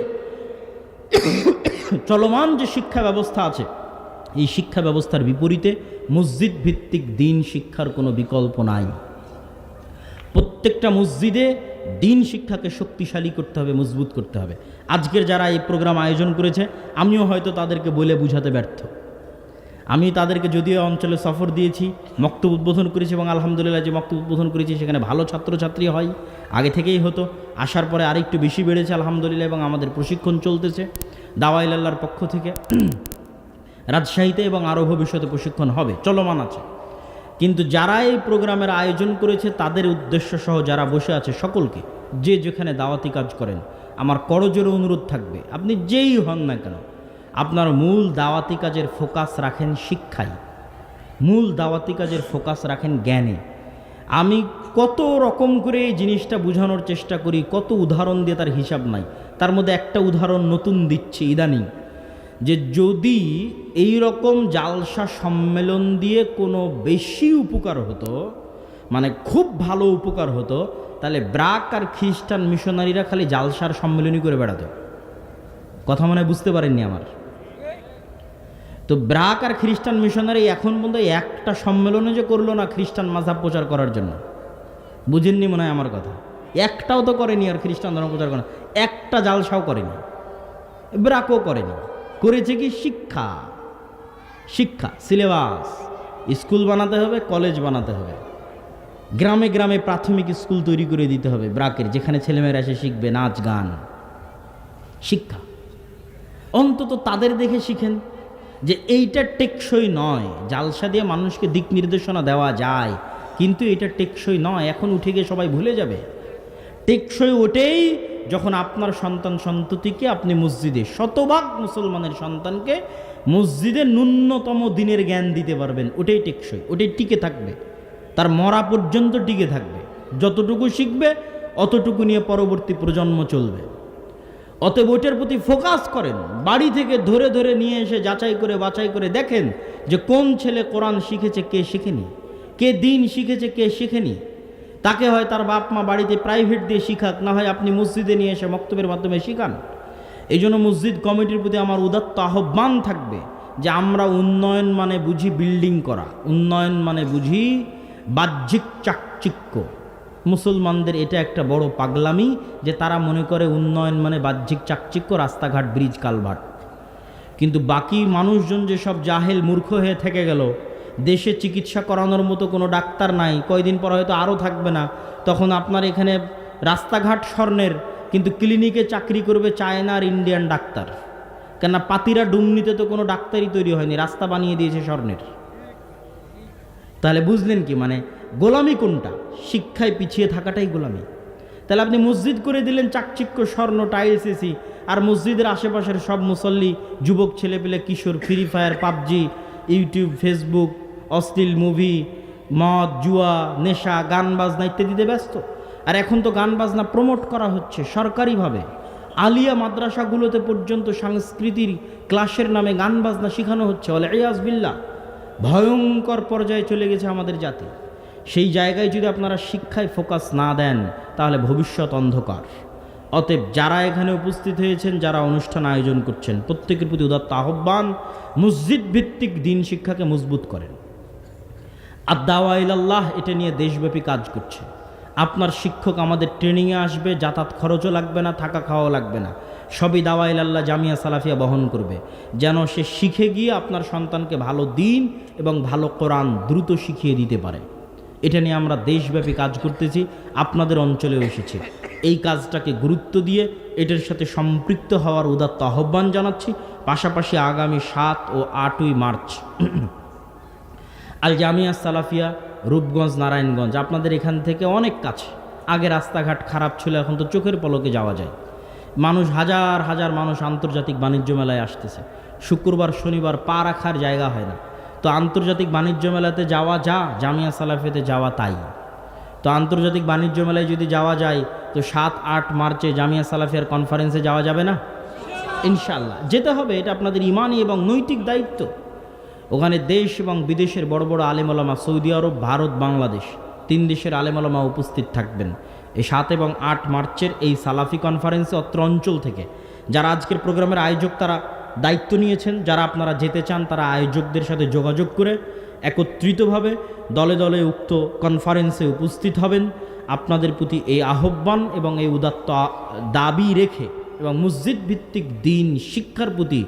চলমান যে শিক্ষা ব্যবস্থা আছে এই শিক্ষা ব্যবস্থার বিপরীতে মসজিদ ভিত্তিক দিন শিক্ষার কোনো বিকল্প নাই। প্রত্যেকটা মসজিদে দিন শিক্ষাকে শক্তিশালী করতে হবে, মজবুত করতে হবে। আজকের যারা এই প্রোগ্রাম আয়োজন করেছে, আমিও হয়তো তাদেরকে বলে বুঝাতে ব্যর্থ। আমি তাদেরকে যদিও অঞ্চলে সফর দিয়েছি, মক্তব উদ্বোধন করেছি, এবং আলহামদুলিল্লাহ যে মক্তব উদ্বোধন করেছি সেখানে ভালো ছাত্রছাত্রী হয়, আগে থেকেই হতো, আসার পরে আরেকটু বেশি বেড়েছে আলহামদুলিল্লাহ, এবং আমাদের প্রশিক্ষণ চলতেছে দাওয়ায়ে আল্লাহর পক্ষ থেকে রাজশাহীতে, এবং আরও ভবিষ্যতে প্রশিক্ষণ হবে, চলমান আছে। কিন্তু যারা এই প্রোগ্রামের আয়োজন করেছে তাদের উদ্দেশ্য সহ যারা বসে আছে সকলকে, যে যেখানে দাওয়াতি কাজ করেন, আমার করজোরে অনুরোধ থাকবে, আপনি যেই হন না কেন, আপনার মূল দাওয়াতি কাজের ফোকাস রাখেন শিক্ষায়, মূল দাওয়াতি কাজের ফোকাস রাখেন জ্ঞানে। আমি কত রকম করে এই জিনিসটা বোঝানোর চেষ্টা করি, কত উদাহরণ দিয়ে তার হিসাব নাই। তার মধ্যে একটা উদাহরণ নতুন দিচ্ছি ইদানিং, যে যদি এই রকম জালসা সম্মেলন দিয়ে কোনো বেশি উপকার হতো, মানে খুব ভালো উপকার হতো, তাহলে ব্রাক আর খ্রিস্টান মিশনারিরা খালি জালসার সম্মেলনই করে বেড়াতো। কথা মনে বুঝতে পারেননি আমার? তো ব্রাক আর খ্রিস্টান মিশনারি এখন পর্যন্ত একটা সম্মেলনে যে করলো না খ্রিস্টান মাযহাব প্রচার করার জন্য, বুঝেননি মনে হয় আমার কথা? একটাও তো করেনি আর খ্রিস্টান ধর্ম প্রচার করে, একটা জালসাও করেনি, ব্রাকও করেনি। করেছে কি? শিক্ষা, শিক্ষা, সিলেবাস, স্কুল বানাতে হবে, কলেজ বানাতে হবে, গ্রামে গ্রামে প্রাথমিক স্কুল তৈরি করে দিতে হবে ব্রাকের, যেখানে ছেলেমেয়েরা এসে শিখবে নাচ গান, শিক্ষা। অন্তত তাদের দেখে শিখেন যে এইটা টেকসই নয়। জালসা দিয়ে মানুষকে দিক নির্দেশনা দেওয়া যায়, কিন্তু এটা টেকসই নয়। এখন উঠে গিয়ে সবাই ভুলে যাবে। টেকসই ওঠেই যখন আপনার সন্তান সন্ততিকে আপনি মসজিদে, শতভাগ মুসলমানের সন্তানকে মসজিদে ন্যূনতম দিনের জ্ঞান দিতে পারবেন, ওটাই টেকসই, ওটাই টিকে থাকবে, তার মরা পর্যন্ত টিকে থাকবে। যতটুকু শিখবে অতটুকু নিয়ে পরবর্তী প্রজন্ম চলবে। অতএব ওইটার প্রতি ফোকাস করেন, বাড়ি থেকে ধরে ধরে নিয়ে এসে যাচাই করে বাছাই করে দেখেন যে কোন ছেলে কোরআন শিখেছে, কে শিখেনি, কে দিন শিখেছে, কে শিখেনি। তাকে হয় তার বাপ মা বাড়িতে প্রাইভেট দিয়ে শিখাক, না হয় আপনি মসজিদে নিয়ে এসে মক্তবের মাধ্যমে শিখান। এই জন্য মসজিদ কমিটির প্রতি আমার উদাত্ত আহ্বান থাকবে যে আমরা উন্নয়ন মানে বুঝি বিল্ডিং করা, উন্নয়ন মানে বুঝি বাহ্যিক চাকচিক্য। মুসলমানদের এটা একটা বড় পাগলামি যে তারা মনে করে উন্নয়ন মানে বাহ্যিক চাকচিক্য, রাস্তাঘাট, ব্রিজ, কালভার্ট। কিন্তু বাকি মানুষজন যে সব জাহেল মূর্খ হয়ে থেকে গেল, দেশে চিকিৎসা করানোর মতো কোনো ডাক্তার নাই, কয়দিন পর হয়তো আরও থাকবে না, তখন আপনার এখানে রাস্তাঘাট স্বর্ণের, কিন্তু ক্লিনিকে চাকরি করবে চায়না আর ইন্ডিয়ান ডাক্তার। কেননা পাতিরা ডুমনিতে তো কোনো ডাক্তারই তৈরি হয়নি, রাস্তা বানিয়ে দিয়েছে স্বর্ণের। তাহলে বুঝলেন কি, মানে গোলামি কোনটা? শিক্ষায় পিছিয়ে থাকাটাই গোলামি। তাহলে আপনি মসজিদ করে দিলেন চাকচিক্য, স্বর্ণ, টাইলস, এসি, আর মসজিদের আশেপাশের সব মুসল্লি, যুবক ছেলেপেলে, কিশোর, Free Fire, PUBG, YouTube, Facebook, অশ্লীল মুভি, মদ, জুয়া, নেশা, গান বাজনা ইত্যাদিতে ব্যস্ত। আর এখন তো গান বাজনা প্রমোট করা হচ্ছে সরকারিভাবে। আলিয়া মাদ্রাসাগুলোতে পর্যন্ত সংস্কৃতির ক্লাসের নামে গান বাজনা শেখানো হচ্ছে। ওয়ালিয়াজ বিল্লাহ, ভয়ঙ্কর পর্যায়ে চলে গেছে আমাদের জাতি। সেই জায়গায় যদি আপনারা শিক্ষায় ফোকাস না দেন তাহলে ভবিষ্যৎ অন্ধকার। অতএব যারা এখানে উপস্থিত হয়েছেন, যারা অনুষ্ঠান আয়োজন করছেন, প্রত্যেকের প্রতি উদাত্ত আহ্বান, মসজিদ ভিত্তিক দিন শিক্ষাকে মজবুত করেন। আদ-দাওয়া ইলাল্লাহ এটা নিয়ে দেশব্যাপী কাজ করছে। আপনার শিক্ষক আমাদের ট্রেনিংয়ে আসবে, যাতায়াত খরচও লাগবে না, থাকা খাওয়াও লাগবে না, সবই দাওয়া ইলাল্লাহ জামিয়া সালাফিয়া বহন করবে, যেন সে শিখে গিয়ে আপনার সন্তানকে ভালো দিন এবং ভালো কোরআন দ্রুত শিখিয়ে দিতে পারে। এটা নিয়ে আমরা দেশব্যাপী কাজ করতেছি, আপনাদের অঞ্চলেও এসেছে। এই কাজটাকে গুরুত্ব দিয়ে এটার সাথে সম্পৃক্ত হওয়ার উদাত্ত আহ্বান জানাচ্ছি। পাশাপাশি আগামী 7 ও 8ই মার্চ আল জামিয়া সালাফিয়া, রূপগঞ্জ, নারায়ণগঞ্জ, আপনাদের এখান থেকে অনেক কাছে। আগে রাস্তাঘাট খারাপ ছিল, এখন তো চোখের পলকে যাওয়া যায়। মানুষ, হাজার হাজার মানুষ আন্তর্জাতিক বাণিজ্য মেলায় আসতেছে। শুক্রবার শনিবার পা রাখার জায়গা হয় না। তো আন্তর্জাতিক বাণিজ্য মেলাতে যাওয়া যা, জামিয়া সালাফিয়াতে যাওয়া তাই। তো আন্তর্জাতিক বাণিজ্য মেলায় যদি যাওয়া যায় তো 7-8 মার্চে জামিয়া সালাফিয়ার কনফারেন্সে যাওয়া যাবে না? ইনশাআল্লাহ যেতে হবে। এটা আপনাদের ইমানি এবং নৈতিক দায়িত্ব। ওখানে দেশ এবং বিদেশের বড় বড় আলেম ওলামা, সৌদি আরব, ভারত, বাংলাদেশ, 3 দেশের আলেম ওলামা উপস্থিত থাকবেন এই 7 এবং 8 মার্চের এই সালাফি কনফারেন্সে। অত্র অঞ্চল থেকে যারা আজকের প্রোগ্রামের আয়োজক তারা দায়িত্ব নিয়েছেন, যারা আপনারা যেতে চান তারা আয়োজকদের সাথে যোগাযোগ করে একত্রিতভাবে দলে দলে উক্ত কনফারেন্সে উপস্থিত হবেন। আপনাদের প্রতি এই আহ্বান এবং এই উদাত্ত দাবি রেখে এবং মসজিদ ভিত্তিক দিন শিক্ষার প্রতি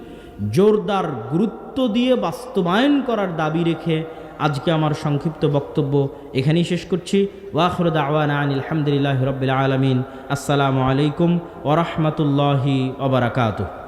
জোরদার গুরুত্ব দিয়ে বাস্তবায়ন করার দাবি রেখে আজকে আমার সংক্ষিপ্ত বক্তব্য এখানেই শেষ করছি। ওয়া আখিরু দাওয়ানা আনিল হামদুলিল্লাহি রাব্বিল আলামিন। আসসালামু আলাইকুম ওয়া রাহমাতুল্লাহি ওয়া বারাকাতুহু।